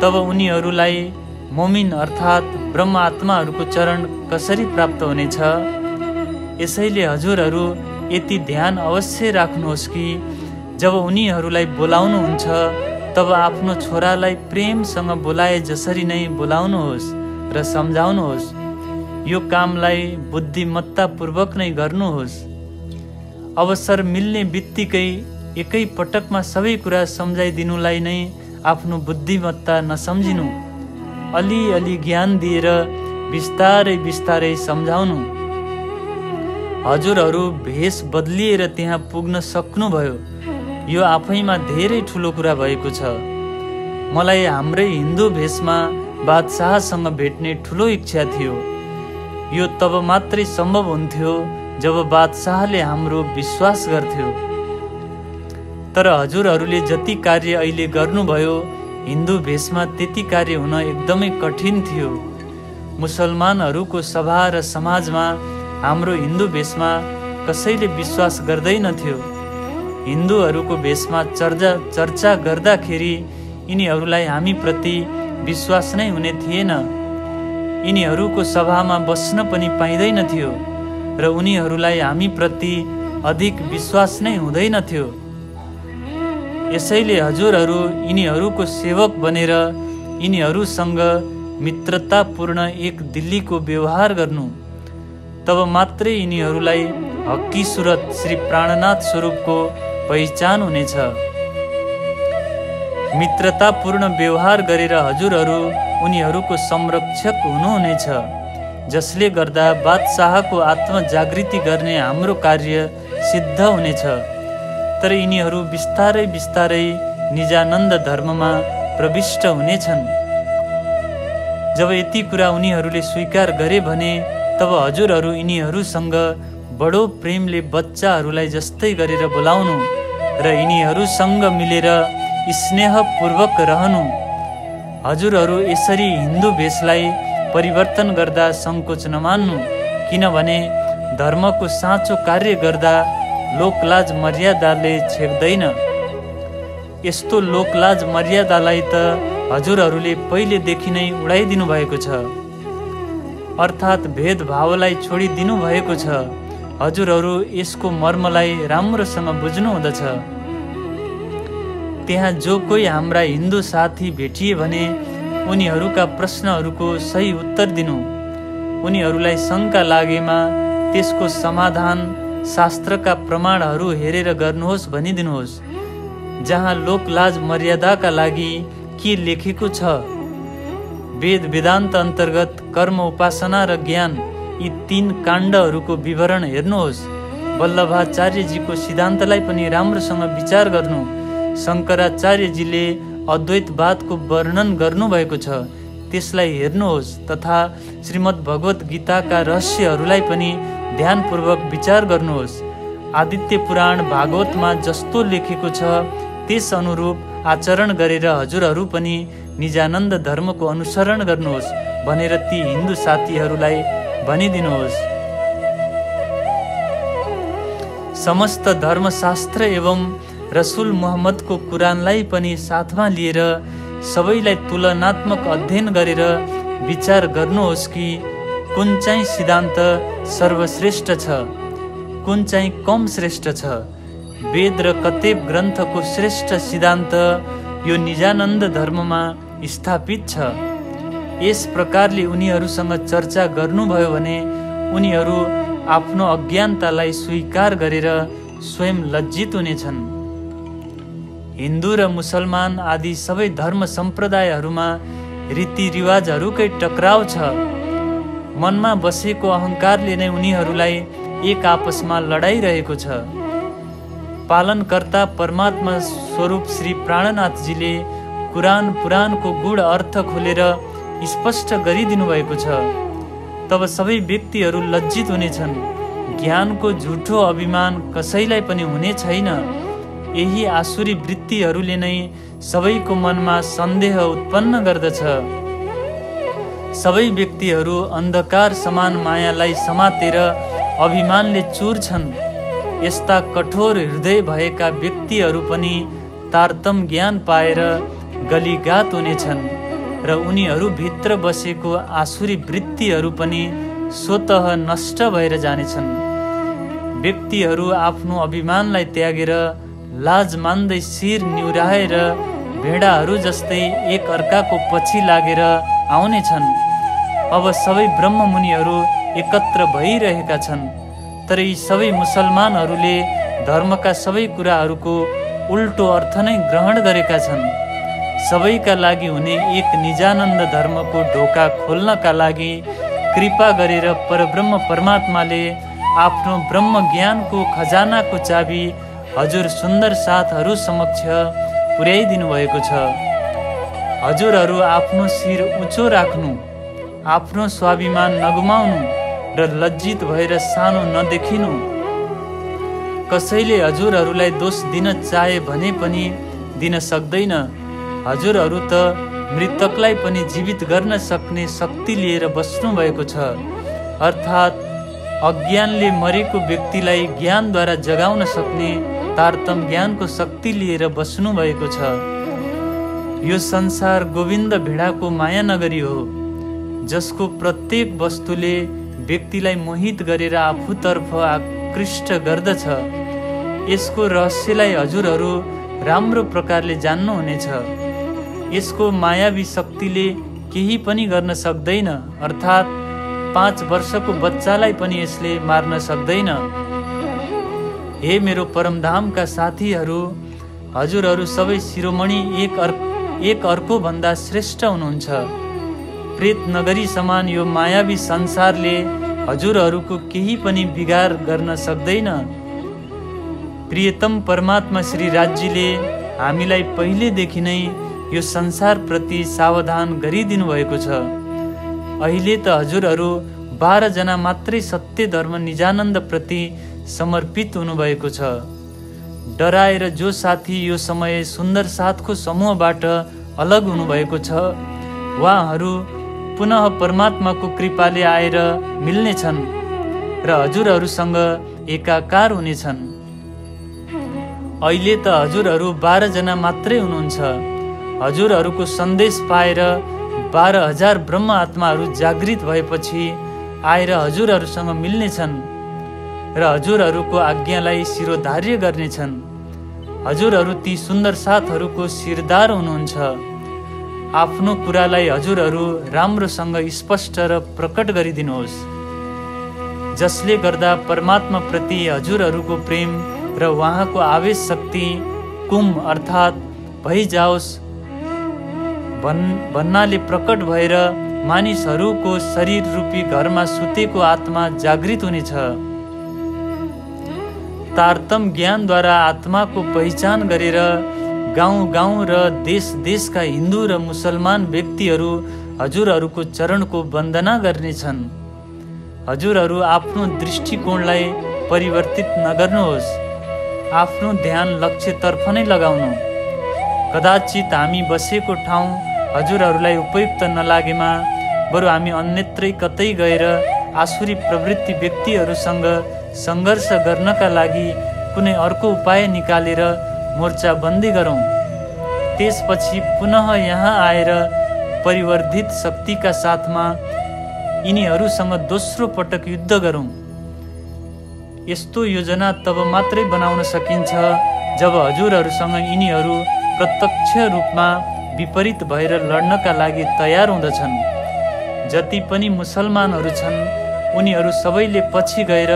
तब उनीहरूलाई मोमिन अर्थात् ब्रह्म आत्माहरूको चरण कसरी प्राप्त हुनेछ? यसैले हजुरहरू यति ध्यान अवश्य राख्नुहोस् कि जब उनीहरूलाई बोलाउनुहुन्छ तब आफ्नो छोरालाई प्रेमसँग बोलाए जसरी नै बोलाउनुहोस् र सम्झाउनुहोस्। यो कामलाई बुद्धिमत्तापूर्वक नै गर्नुहोस्। अवसर मिल्ने बित्तिकै एकै पटकमा सबै कुरा सम्झाइदिनुलाई नै आफ्नो बुद्धिमत्ता नसम्झिनु। अलिअलि ज्ञान दिएर बिस्तारै बिस्तारै सम्झाउनु। हजुरहरू भेष बदलिएर त्यहाँ पुग्न सक्नुभयो, यो आफैमा धेरै ठुलो कुरा भएको छ। मलाई हाम्रै हिन्दू भेषमा बादशाहसँग भेट्ने ठुलो इच्छा थियो। यो तब मात्रै सम्भव हुन्थ्यो जब बादशाहले हाम्रो विश्वास गर्थ्यो। तर हजुरहरूले जति कार्य अहिले गर्नुभयो हिन्दू भेषमा त्यति कार्य हुन एकदमै कठिन थियो। मुसलमानहरूको सभा र समाजमा हाम्रो हिन्दू भेषमा कसैले विश्वास गर्दैनथ्यो। हिन्दूहरूको भेषमा चर्चा गर्दाखेरि यिनीहरूलाई हामीप्रति विश्वास नै हुने थिएन। यिनीहरूको सभामा बस्न पनि पाइँदैनथ्यो र उनीहरूलाई हामीप्रति अधिक विश्वास नै हुँदैनथ्यो। यसैले हजुरहरू यिनीहरूको सेवक बनेर यिनीहरूसँग मित्रतापूर्ण एक दिल्लीको व्यवहार गर्नु। तब मात्रै यिनीहरूलाई हक्की सुरत श्री प्राणनाथ स्वरूपको पहिचान हुनेछ। मित्रतापूर्ण व्यवहार गरेर हजुरहरू उनीहरूको संरक्षक हुनुहुनेछ, जसले गर्दा बादशाहको आत्मजागृति गर्ने हाम्रो कार्य सिद्ध हुनेछ। तर यिनीहरू बिस्तारै बिस्तारै निजानन्द धर्ममा प्रविष्ट हुनेछन्। जब यति कुरा उनीहरूले स्वीकार गरे भने तब हजुरहरू यिनीहरूसँग बडो प्रेमले बच्चाहरूलाई जस्तै गरेर बोलाउनु र यिनीहरूसँग मिलेर स्नेहपूर्वक रहनु। हजुरहरू यसरी हिन्दू भेषलाई परिवर्तन गर्दा सङ्कोच नमान्नु, किनभने धर्मको साँचो कार्य गर्दा लोकलाज मर्यादाले छेक्दैन। यस्तो लोकलाज मर्यादालाई त हजुरहरूले पहिलेदेखि नै उडाइदिनु भएको छ, अर्थात् भेदभावलाई छोडिदिनु भएको छ। हजुरहरू यसको मर्मलाई राम्रोसँग बुझ्नु हुँदछ। त्यहाँ जो कोही हाम्रा हिन्दू साथी भेटिए भने उनीहरूका प्रश्नहरूको सही उत्तर दिनु। उनीहरूलाई शङ्का लागेमा त्यसको समाधान शास्त्रका प्रमाणहरू हेरेर गर्नुहोस् भनिदिनुहोस्। जहाँ लोकलाज मर्यादाका लागि के लेखेको छ, वेद वेदान्त अन्तर्गत कर्म उपासना र ज्ञान यी 3 काण्डहरूको विवरण हेर्नुहोस्। वल्लभाचार्यजीको सिद्धान्तलाई पनि राम्रोसँग विचार गर्नु। शङ्कराचार्यजीले अद्वैतवादको वर्णन गर्नुभएको छ, त्यसलाई हेर्नुहोस् तथा श्रीमद् भगवत गीताका रहस्यहरूलाई पनि ध्यानपूर्वक विचार गर्नुहोस्। आदित्य पुराण भागवतमा जस्तो लेखेको छ त्यस अनुरूप आचरण गरेर हजुरहरू पनि निजानन्द धर्मको अनुसरण गर्नुहोस् भनेर ती हिन्दू साथीहरूलाई भनिदिनुहोस्। समस्त धर्मशास्त्र एवं रसुल मुहम्मदको कुरानलाई पनि साथमा लिएर सबैलाई तुलनात्मक अध्ययन गरेर विचार गर्नुहोस् कि कुन चाहिँ सिद्धान्त सर्वश्रेष्ठ छ, कुन चाहिँ कम श्रेष्ठ छ। वेद र कतेब ग्रन्थको श्रेष्ठ सिद्धान्त यो निजानन्द धर्ममा स्थापित छ। यस प्रकारले उनीहरूसँग चर्चा गर्नुभयो भने उनीहरू आफ्नो अज्ञानतालाई स्वीकार गरेर स्वयं लज्जित हुनेछन्। हिन्दू र मुसलमान आदि सबै धर्म सम्प्रदायहरूमा रीतिरिवाजहरूकै टक्राव छ। मनमा बसेको अहङ्कारले नै उनीहरूलाई एक आपसमा लडाइरहेको छ। पालनकर्ता परमात्मा स्वरूप श्री प्राणनाथजीले कुरान पुराणको गूढ अर्थ खोलेर स्पष्ट गरिदिनु भएको छ। तब सबै व्यक्तिहरू लज्जित हुनेछन्। ज्ञानको झुठो अभिमान कसैलाई पनि हुने छैन। यही आसुरी वृत्तिहरूले नै सबैको मनमा सन्देह उत्पन्न गर्दछ। सबै व्यक्तिहरू अन्धकार समान मायालाई समातेर अभिमानले चुर्छन्। यस्ता कठोर हृदय भएका व्यक्तिहरू पनि तारतम ज्ञान पाएर गलीघात हुनेछन् र उनीहरू भित्र बसेको आसुरी वृत्तिहरू पनि स्वतः नष्ट भएर जानेछन्। व्यक्तिहरू आफ्नो अभिमानलाई त्यागेर लाज मान्दै शिर निहुराएर भेडाहरू जस्तै एक अर्काको पछि लागेर आउनेछन्। अब सबै ब्रह्ममुनिहरू एकत्र भइरहेका छन्, तर यी सबै मुसलमानहरूले धर्मका सबै कुराहरूको उल्टो अर्थ नै ग्रहण गरेका छन्। सबैका लागि हुने एक निजानन्द धर्मको ढोका खोल्नका लागि कृपा गरेर परब्रह्म परमात्माले आफ्नो ब्रह्म ज्ञानको खजानाको चाबी हजुर सुन्दर साथहरू समक्ष पुर्याइदिनु भएको छ। हजुरहरू आफ्नो शिर उच्चो राख्नु, आफ्नो स्वाभिमान नगुमाउनु र लज्जित भएर सानो नदेखिनु। कसैले हजुरहरूलाई दोष दिन चाहे भने पनि दिन सक्दैन। हजुरहरू त मृतकलाई पनि जीवित गर्न सक्ने शक्ति लिएर बस्नु भएको छ। अर्थात् अज्ञानले मरेको व्यक्तिलाई ज्ञानद्वारा जगाउन सक्ने तारतम ज्ञानको शक्ति लिएर बस्नु भएको छ। यो संसार गोविन्द भेडाको माया नगरी हो, जसको प्रत्येक वस्तुले व्यक्तिलाई मोहित गरेर आफूतर्फ आकृष्ट गर्दछ। यसको रहस्यलाई हजुरहरू राम्रो प्रकारले जान्नुहुनेछ। यसको मायावी शक्तिले केही पनि गर्न सक्दैन, अर्थात् 5 वर्षको बच्चालाई पनि यसले मार्न सक्दैन। हे मेरो परमधामका साथीहरू, हजुरहरू सबै शिरोमणि एक अर्को भन्दा श्रेष्ठ हुनुहुन्छ। प्रेत नगरी समान यो मायावी संसारले हजुरहरूको केही पनि बिगार गर्न सक्दैन। प्रियतम परमात्मा श्री राज्यले हामीलाई पहिलेदेखि नै यो संसारप्रति सावधान गरिदिनु भएको छ। अहिले त हजुरहरू 12 जना मात्रै सत्य धर्म निजानन्द प्रति समर्पित हुनुभएको छ। डराएर जो साथी यो समय सुन्दर साथको समूहबाट अलग हुनुभएको छ, उहाँहरू पुनः परमात्माको कृपाले आएर मिल्नेछन् र हजुरहरूसँग एकाकार हुनेछन्। अहिले त हजुरहरू 12 जना मात्रै हुनुहुन्छ। हजुरहरूको सन्देश पाएर 12,000 ब्रह्म आत्माहरू जागृत भएपछि आएर हजुरहरूसँग मिल्नेछन् र हजुरहरूको आज्ञालाई शिरोधार्य गर्नेछन्। हजुरहरू ती सुन्दर साथहरूको शिरदार हुनुहुन्छ। आफ्नो कुरालाई हजुरहरू राम्रोसँग स्पष्ट र प्रकट गरिदिनुहोस्, जसले गर्दा परमात्मा प्रति हजुरहरूको प्रेम र उहाँको आवेश शक्ति कुम अर्थात् भइजाओस् भन्नाले प्रकट भएर मानिसहरूको शरीर रूपी घरमा सुतेको आत्मा जागृत हुनेछ। तारतम ज्ञानद्वारा आत्माको पहिचान गरेर गाउँ गाउँ र देश देशका हिन्दू र मुसलमान व्यक्तिहरू हजुरहरूको चरणको वन्दना गर्नेछन्। हजुरहरू आफ्नो दृष्टिकोणलाई परिवर्तित नगर्नुहोस्, आफ्नो ध्यान लक्ष्यतर्फ नै लगाउनु। कदाचित हामी बसेको ठाउँ हजुरहरूलाई उपयुक्त नलागेमा बरु हामी अन्यत्रै कतै गएर आसुरी प्रवृत्ति व्यक्तिहरूसँग सङ्घर्ष गर्नका लागि कुनै अर्को उपाय निकालेर मोर्चाबन्दी गरौँ। त्यसपछि पुनः यहाँ आएर परिवर्धित शक्तिका साथमा यिनीहरूसँग दोस्रो पटक युद्ध गरौँ। यस्तो योजना तब मात्रै बनाउन सकिन्छ जब हजुरहरूसँग यिनीहरू प्रत्यक्ष रूपमा विपरीत भएर लड्नका लागि तयार हुँदछन्। जति पनि मुसलमानहरू छन् उनीहरू सबैले पछि गएर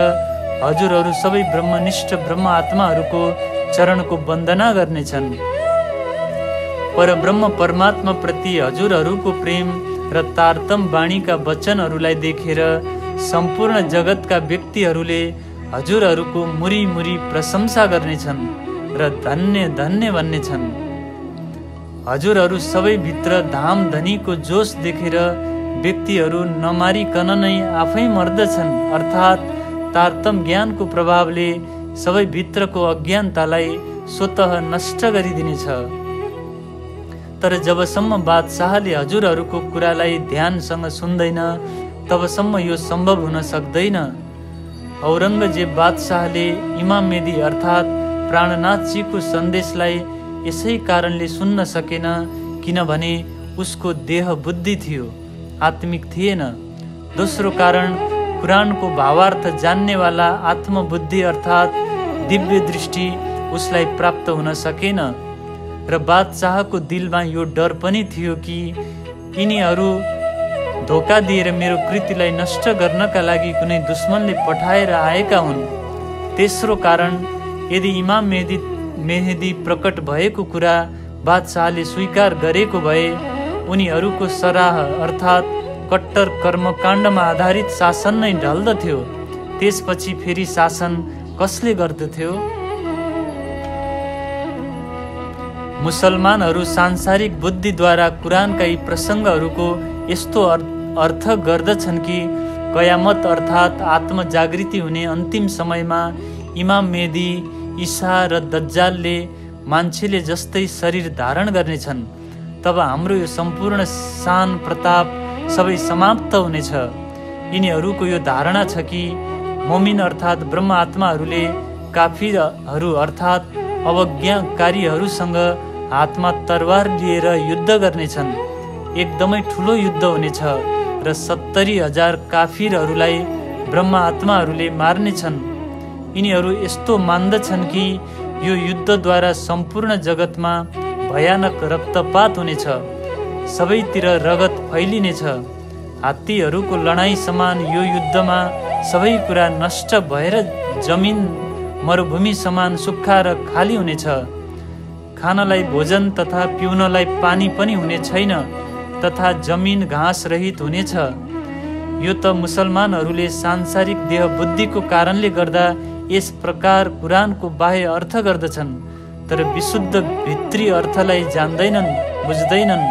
हजुरहरू सबै ब्रह्मनिष्ठ ब्रह्म आत्माहरूको चरणको वन्दना गर्नेछन्। परब्रह्म परमात्मा प्रति हजुरहरूको प्रेम र तारतम वाणीका वचनहरूलाई देखेर सम्पूर्ण जगतका व्यक्तिहरूले हजुरहरूको मुरी मुरी प्रशंसा गर्नेछन् र धन्य धन्य भन्नेछन्। हजुरहरू सबैभित्र धाम धनीको जोस देखेर व्यक्तिहरू नमारिकन नै आफै मर्दछन्, अर्थात् तारतम ज्ञानको प्रभावले सबै भित्रको अज्ञानतालाई स्वतः नष्ट गरिदिनेछ। तर जबसम्म बादशाहले हजुरहरूको कुरालाई ध्यानसँग सुन्दैन तबसम्म यो सम्भव हुन सक्दैन। औरङ्गजेब बादशाहले इमाम मेहदी अर्थात् प्राणनाथजीको सन्देशलाई यसै कारणले सुन्न सकेन किनभने उसको देह बुद्धि थियो, आत्मिक थिएन। दोस्रो कारण, कुरानको भावार्थ जान्नेवाला आत्मबुद्धि अर्थात् दिव्य दृष्टि उसलाई प्राप्त हुन सकेन। र बादशाहको दिलमा यो डर पनि थियो कि यिनीहरू धोका दिएर मेरो कृतिलाई नष्ट गर्नका लागि कुनै दुश्मनले पठाएर आएका हुन्। तेस्रो कारण, यदि इमाम मेहदी प्रकट भएको कुरा बादशाहले स्वीकार गरेको भए उनीहरूको सराह अर्थात् कट्टर कर्मकाण्डमा आधारित शासन नै ढल्दथ्यो। त्यसपछि फेरि शासन कसले गर्दथ्यो? मुसलमानहरू सांसारिक बुद्धिद्वारा कुरानका यी प्रसङ्गहरूको यस्तो अर्थ गर्दछन् कि कयामत अर्थात् आत्मजागृति हुने अन्तिम समयमा इमाम मेहदी, ईसा र दज्जालले मान्छेले जस्तै शरीर धारण गर्नेछन्। तब हाम्रो यो सम्पूर्ण शान प्रताप सबै समाप्त हुनेछ। यिनीहरूको यो धारणा छ कि मोमिन अर्थात् ब्रह्म आत्माहरूले काफिरहरू अर्थात् अवज्ञाकारीहरूसँग हातमा तरवार लिएर युद्ध गर्नेछन्। एकदमै ठुलो युद्ध हुनेछ र 70,000 काफिरहरूलाई ब्रह्म आत्माहरूले मार्नेछन्। यिनीहरू यस्तो मान्दछन् कि यो युद्धद्वारा सम्पूर्ण जगतमा भयानक रक्तपात हुनेछ, सबैतिर रगत फैलिनेछ। हात्तीहरूको लडाईँ समान यो युद्धमा सबै कुरा नष्ट भएर जमिन मरुभूमि समान सुक्खा र खाली हुनेछ। खानलाई भोजन तथा पिउनलाई पानी पनि हुने छैन तथा जमिन घाँस रहित हुनेछ। यो त मुसलमानहरूले सांसारिक देह बुद्धिको कारणले गर्दा यस प्रकार कुरानको बाह्य अर्थ गर्दछन्, तर विशुद्ध भित्री अर्थलाई जान्दैनन्, बुझ्दैनन्।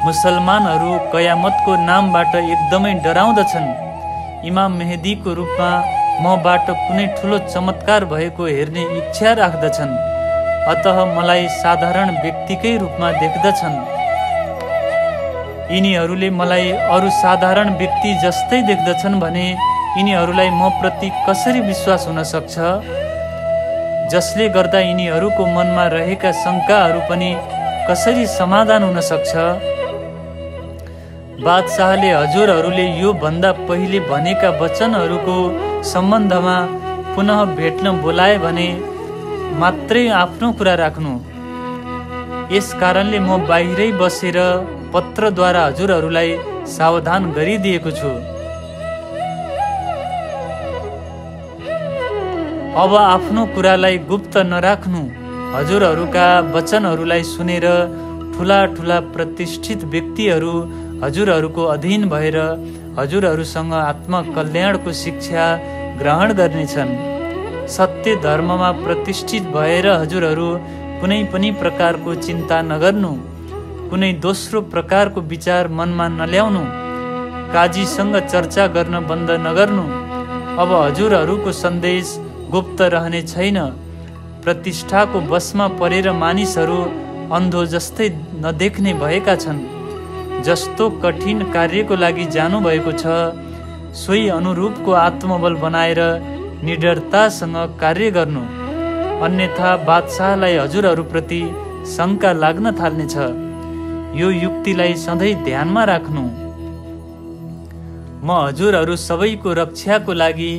मुसलमानहरू कयामतको नामबाट एकदमै डराउँदछन्। इमाम मेहदीको रूपमा मबाट कुनै ठुलो चमत्कार भएको हेर्ने इच्छा राख्दछन्, अतः मलाई साधारण व्यक्तिकै रूपमा देख्दछन्। यिनीहरूले मलाई अरू साधारण व्यक्ति जस्तै देख्दछन् भने यिनीहरूलाई म प्रति कसरी विश्वास हुन सक्छ, जसले गर्दा यिनीहरूको मनमा रहेका शङ्काहरू पनि कसरी समाधान हुन सक्छ? बादशाहले हजुरहरूले यो भन्दा पहिले भनेका वचनहरूको सम्बन्धमा पुनः भेट्न बोलाए भने मात्रै आफ्नो कुरा राख्नु। यस कारणले म बाहिरै बसेर पत्रद्वारा हजुरहरूलाई सावधान गरिदिएको छु। अब आफ्नो कुरालाई गुप्त नराख्नु। हजुरहरूका वचनहरूलाई सुनेर ठुला ठुला प्रतिष्ठित व्यक्तिहरू हजुरहरूको अधीन भएर हजुरहरूसँग आत्मकल्याणको शिक्षा ग्रहण गर्नेछन्। सत्य धर्ममा प्रतिष्ठित भएर हजुरहरू कुनै पनि प्रकारको चिन्ता नगर्नु, कुनै दोस्रो प्रकारको विचार मनमा नल्याउनु, काजीसँग चर्चा गर्न बन्द नगर्नु। अब हजुरहरूको सन्देश गुप्त रहने छैन। प्रतिष्ठाको वशमा परेर मानिसहरू अन्धो जस्तै नदेख्ने भएका छन्। जस्तो कठिन कार्यको लागि जानुभएको छ सोही अनुरूपको आत्मबल बनाएर निडरतासँग कार्य गर्नु, अन्यथा बादशाहलाई हजुरहरूप्रति शङ्का लाग्न थाल्नेछ। यो युक्तिलाई सधैँ ध्यानमा राख्नु। म हजुरहरू सबैको रक्षाको लागि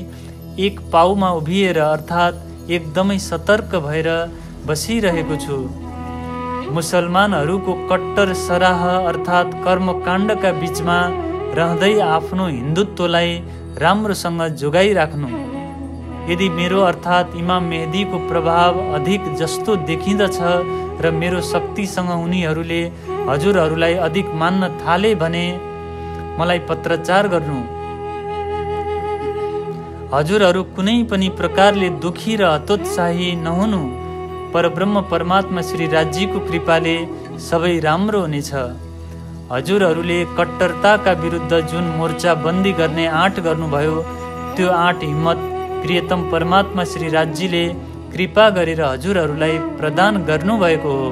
एक पाउमा उभिएर अर्थात् एकदमै सतर्क भएर बसिरहेको छु। मुसलमानहरूको कट्टर सराह अर्थात् कर्मकाण्डका बीचमा रहँदै आफ्नो हिन्दुत्वलाई राम्रोसँग जोगाइराख्नु। यदि मेरो अर्थात् इमाम मेहदीको प्रभाव अधिक जस्तो देखिँदछ र मेरो शक्तिसँग उनीहरूले हजुरहरूलाई अधिक मान्न थाले भने मलाई पत्रचार गर्नु। हजुरहरू कुनै पनि प्रकारले दुखी र हतोत्साही नहुनु। परब्रह्म परमात्मा श्री राज्यको कृपाले सबै राम्रो हुनेछ। हजुरहरूले कट्टरताका विरुद्ध जुन मोर्चा बन्दी गर्ने आँट गर्नुभयो त्यो आँट हिम्मत प्रियतम परमात्मा श्री राज्यले कृपा गरेर हजुरहरूलाई प्रदान गर्नुभएको हो।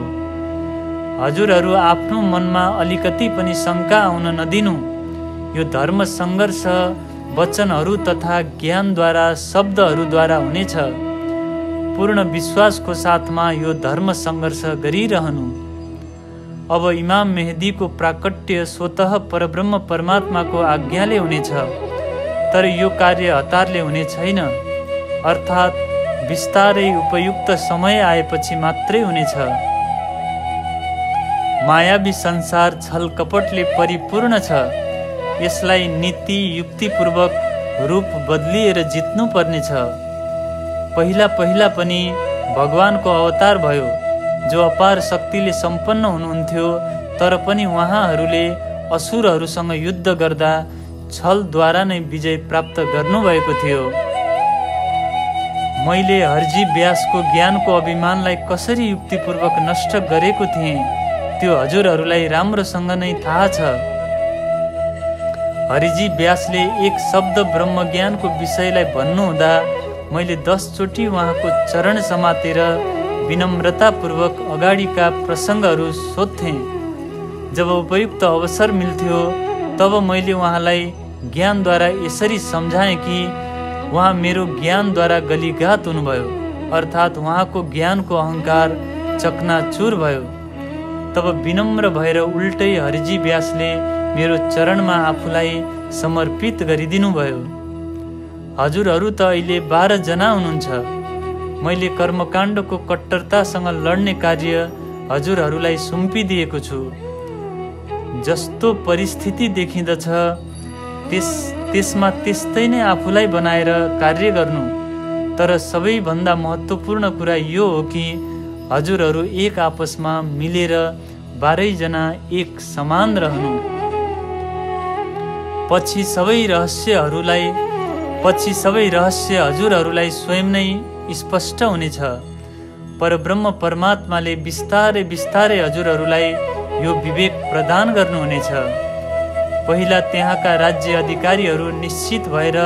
हजुरहरू आफ्नो मनमा अलिकति पनि शङ्का आउन नदिनु। यो धर्म सङ्घर्ष वचनहरू तथा ज्ञानद्वारा शब्दहरूद्वारा हुनेछ। पूर्ण विश्वासको साथमा यो धर्म सङ्घर्ष गरिरहनु। अब इमाम मेहदीको प्राकट्य स्वतः परब्रह्म परमात्माको आज्ञाले हुनेछ, तर यो कार्य हतारले हुने छैन, अर्थात् बिस्तारै उपयुक्त समय आएपछि मात्रै हुनेछ। मायावी संसार छल कपटले परिपूर्ण छ। यसलाई नीति युक्तिपूर्वक रूप बदलिएर जित्नु पर्नेछ। पहिला पहिला पनि भगवानको अवतार भयो, जो अपार शक्तिले सम्पन्न हुनुहुन्थ्यो, तर पनि उहाँहरूले असुरहरूसँग युद्ध गर्दा छलद्वारा नै विजय प्राप्त गर्नुभएको थियो। मैले हर्जी व्यासको ज्ञानको अभिमानलाई कसरी युक्तिपूर्वक नष्ट गरेको थिएँ त्यो हजुरहरूलाई राम्रोसँग नै थाहा छ। हरिजी व्यासले एक शब्द ब्रह्मज्ञानको विषयलाई भन्नुहुँदा मैले 10 चोटि उहाँको चरण समातेर विनम्रतापूर्वक अगाडिका प्रसङ्गहरू सोध्थेँ। जब उपयुक्त अवसर मिल्थ्यो तब मैले उहाँलाई ज्ञानद्वारा यसरी सम्झाएँ कि उहाँ मेरो ज्ञानद्वारा गलिघात हुनुभयो, अर्थात् उहाँको ज्ञानको अहङ्कार चकनाचुर भयो। तब विनम्र भएर उल्टै हरिजी व्यासले मेरो चरणमा आफूलाई समर्पित गरिदिनु भयो। हजुरहरू त अहिले 12 जना हुनुहुन्छ। मैले कर्मकाण्डको कट्टरतासँग लड्ने कार्य हजुरहरूलाई सुम्पिदिएको छु। जस्तो परिस्थिति देखिँदछ त्यसमा त्यस्तै नै आफूलाई बनाएर कार्य गर्नु। तर सबैभन्दा महत्त्वपूर्ण कुरा यो हो कि हजुरहरू एक आपसमा मिलेर 12 जना एक समान रहनु। पछि सबै रहस्य हजुरहरूलाई स्वयं नै स्पष्ट हुनेछ। परब्रह्म परमात्माले बिस्तारै बिस्तारै हजुरहरूलाई यो विवेक प्रदान गर्नुहुनेछ। पहिला त्यहाँका राज्य अधिकारीहरू निश्चित भएर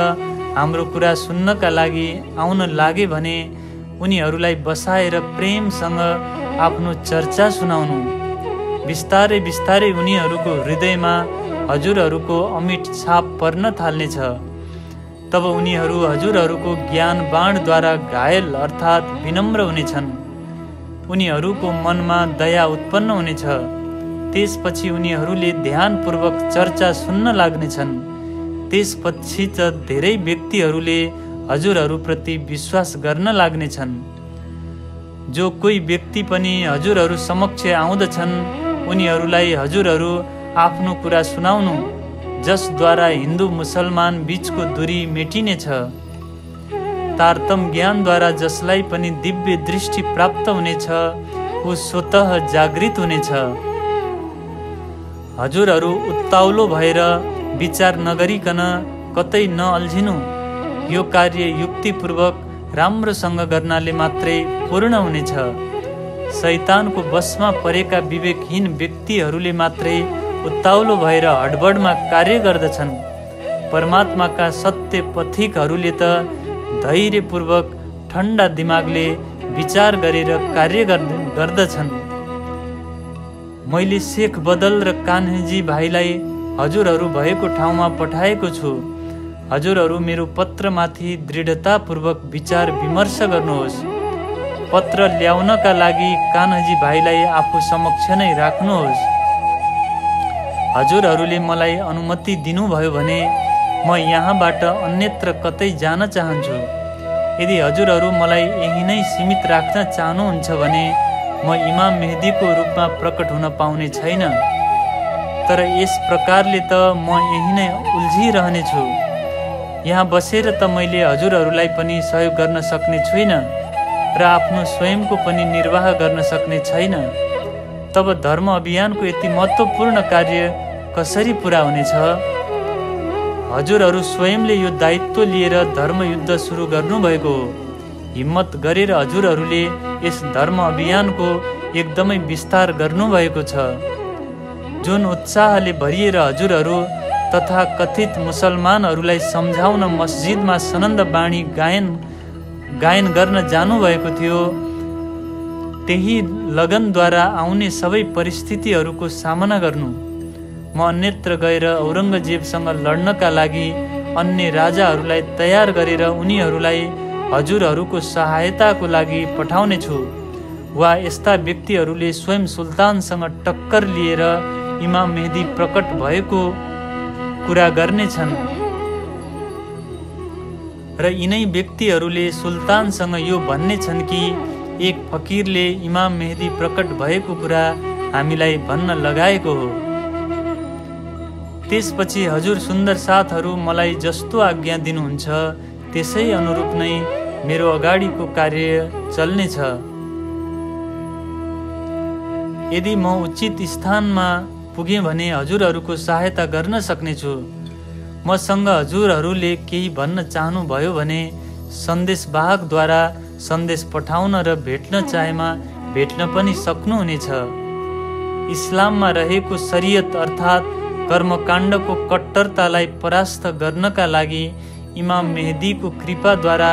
हाम्रो कुरा सुन्नका लागि आउन लागे भने उनीहरूलाई बसाएर प्रेमसँग आफ्नो चर्चा सुनाउनु। बिस्तारै बिस्तारै उनीहरूको हृदयमा हजुरहरूको अमिट छाप पर्न थाल्नेछ। तब उनीहरू हजुरहरूको ज्ञान बाणद्वारा घायल अर्थात् विनम्र हुनेछन्। उनीहरूको मनमा दया उत्पन्न हुनेछ। त्यसपछि उनीहरूले ध्यानपूर्वक चर्चा सुन्न लाग्नेछन्। त्यसपछि त धेरै व्यक्तिहरूले हजुरहरूप्रति विश्वास गर्न लाग्नेछन्। जो कोही व्यक्ति पनि हजुरहरू समक्ष आउँदछन् उनीहरूलाई हजुरहरू आफ्नो कुरा सुनाउनु, जसद्वारा हिन्दू मुसलमान बीचको दूरी मेटिनेछ। तारतम ज्ञानद्वारा जसलाई पनि दिव्य दृष्टि प्राप्त हुनेछ ऊ स्वतः जागृत हुनेछ। हजुरहरू उत्ताउलो भएर विचार नगरिकन कतै नअल्झिनु। यो कार्य युक्तिपूर्वक राम्रोसँग गर्नाले मात्रै पूर्ण हुनेछ। शैतानको वशमा परेका विवेकहीन व्यक्तिहरूले मात्रै उत्ताउलो भएर हडबडमा कार्य गर्दछन्। परमात्माका सत्य पथिकहरूले त धैर्यपूर्वक ठन्डा दिमागले विचार गरेर कार्य गर्दछन्। मैले शेख बदल र कान्हजी भाइलाई हजुरहरू भएको ठाउँमा पठाएको छु। हजुरहरू मेरो पत्रमाथि दृढतापूर्वक विचार विमर्श गर्नुहोस्। पत्र ल्याउनका लागि कान्हजी भाइलाई आफू समक्ष नै राख्नुहोस्। हजुरहरूले मलाई अनुमति दिनुभयो भने म यहाँबाट अन्यत्र कतै जान चाहन्छु। यदि हजुरहरू मलाई यही नै सीमित राख्न चाहनुहुन्छ भने म इमाम मेहदीको रूपमा प्रकट हुन पाउने छैन। तर यस प्रकारले त म यही नै उल्झिरहनेछु। यहाँ बसेर त मैले हजुरहरूलाई पनि सहयोग गर्न सक्ने छुइनँ र आफ्नो स्वयंको पनि निर्वाह गर्न सक्ने छैन। तब धर्म अभियानको यति महत्त्वपूर्ण कार्य कसरी पुरा हुनेछ? हजुरहरू स्वयंले यो दायित्व लिएर धर्मयुद्ध सुरु गर्नुभएको हो। हिम्मत गरेर हजुरहरूले यस धर्म अभियानको एकदमै विस्तार गर्नुभएको छ। जुन उत्साहले भरिएर हजुरहरू तथा कथित मुसलमानहरूलाई सम्झाउन मस्जिदमा सनन्द बाणी गायन गर्न जानुभएको थियो, त्यही लगनद्वारा आउने सबै परिस्थितिहरूको सामना गर्नु। म अन्यत्र गएर औरङ्गजेबसँग लड्नका लागि अन्य राजाहरूलाई तयार गरेर उनीहरूलाई हजुरहरूको सहायताको लागि पठाउने छु। वा यस्ता व्यक्तिहरूले स्वयं सुल्तानसँग टक्कर लिएर इमाम मेहदी प्रकट भएको कुरा गर्नेछन् र यिनै व्यक्तिहरूले सुल्तानसँग यो भन्नेछन् कि एक फकिरले इमाम मेहदी प्रकट भएको कुरा हामीलाई भन्न लगाएको हो। त्यसपछि हजुर सुन्दर साथहरू मलाई जस्तो आज्ञा दिनुहुन्छ त्यसै अनुरूप नै मेरो अगाडिको कार्य चल्नेछ। यदि म उचित स्थानमा पुगेँ भने हजुरहरूको सहायता गर्न सक्नेछु। मसँग हजुरहरूले केही भन्न चाहनुभयो भने सन्देशवाहकद्वारा सन्देश पठाउन र भेट्न चाहेमा भेट्न पनि सक्नुहुनेछ। इस्लाममा रहेको शरीयत अर्थात् कर्मकाण्डको कट्टरतालाई परास्त गर्नका लागि इमाम मेहदीको कृपाद्वारा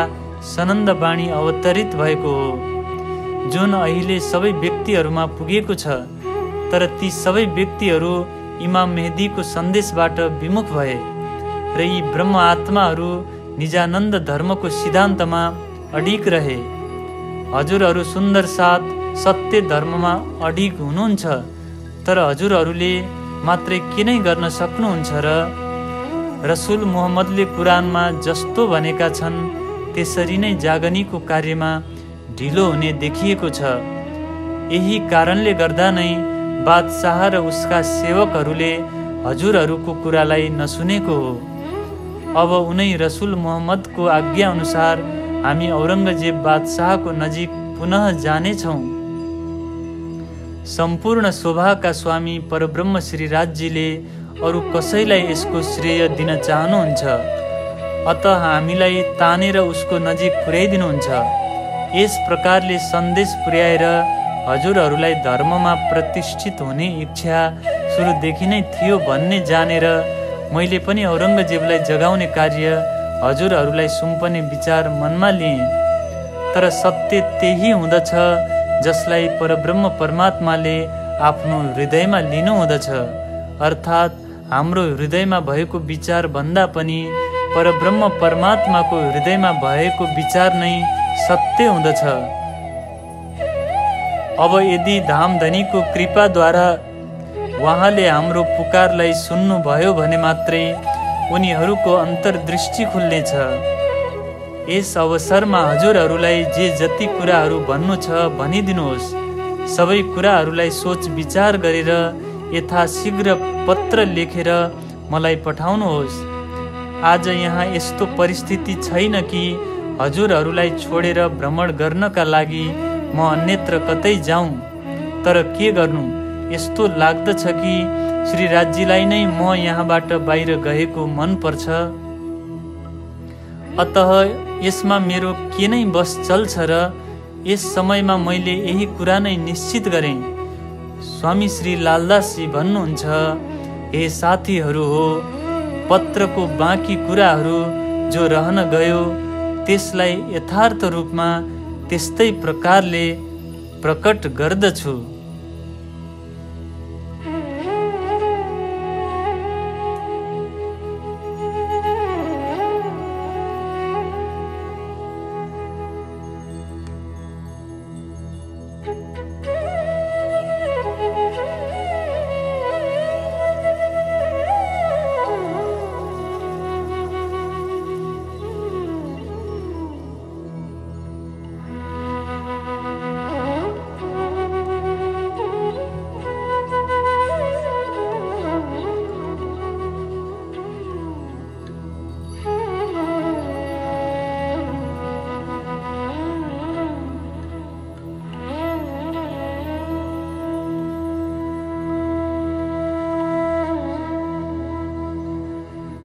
सनन्द बाणी अवतरित भएको हो, जुन अहिले सबै व्यक्तिहरूमा पुगेको छ। तर ती सबै व्यक्तिहरू इमाम मेहदीको सन्देशबाट विमुख भए र यी ब्रह्म आत्माहरू निजानन्द धर्मको सिद्धान्तमा अडिग रहे। हजुरहरू सुन्दर साथ सत्य धर्ममा अडिग हुनुहुन्छ, तर हजुरहरूले मात्रै किन गर्न सक्नुहुन्छ र? रसुल मुहम्मदले कुरानमा जस्तो भनेका छन् त्यसरी नै जागनीको कार्यमा ढिलो हुने देखिएको छ। यही कारणले गर्दा नै बादशाह र उसका सेवकहरूले हजुरहरूको कुरालाई नसुनेको हो। अब उनै रसुल मुहम्मदको आज्ञा अनुसार हामी औरङ्गजेब बादशाहको नजिक पुनः जानेछौँ। सम्पूर्ण शोभाका स्वामी परब्रह्म श्री राज्यले अरू कसैलाई यसको श्रेय दिन चाहनुहुन्छ, अत हामीलाई तानेर उसको नजिक पुर्याइदिनुहुन्छ। यस प्रकारले सन्देश पुर्याएर हजुरहरूलाई धर्ममा प्रतिष्ठित हुने इच्छा सुरुदेखि नै थियो भन्ने जानेर मैले पनि औरङ्गजेबलाई जगाउने कार्य हजुरहरूलाई सुम्पने विचार मनमा लिएँ। तर सत्य त्यही हुँदछ जसलाई परब्रह्म परमात्माले आफ्नो हृदयमा लिनु हुँदछ, अर्थात् हाम्रो हृदयमा भएको विचार भन्दा पनि परब्रह्म परमात्माको हृदयमा भएको विचार नै सत्य हुँदछ। अब यदि धामधनीको कृपाद्वारा उहाँले हाम्रो पुकारलाई सुन्नुभयो भने मात्रै उनीहरूको अन्तर्दृष्टि खुल्नेछ। यस अवसरमा हजुरहरूलाई जे जति कुराहरू भन्नु छ भनिदिनुहोस्। सबै कुराहरूलाई सोच विचार गरेर यथाशीघ्र पत्र लेखेर मलाई पठाउनुहोस्। आज यहाँ यस्तो परिस्थिति छैन कि हजुरहरूलाई छोडेर भ्रमण गर्नका लागि म अन्यत्र कतै जाउँ। तर के गर्नु, यस्तो लाग्दछ कि श्री राज्यलाई नै म यहाँबाट बाहिर गएको मन पर्छ। अतः यसमा मेरो के नै बस चल्छ र यस समयमा मैले यही कुरा नै निश्चित गरेँ। स्वामी श्री लालदासजी भन्नुहुन्छ, हे साथीहरू हो, पत्रको बाँकी कुराहरू जो रहन गयो त्यसलाई यथार्थ रूपमा त्यस्तै प्रकारले प्रकट गर्दछु।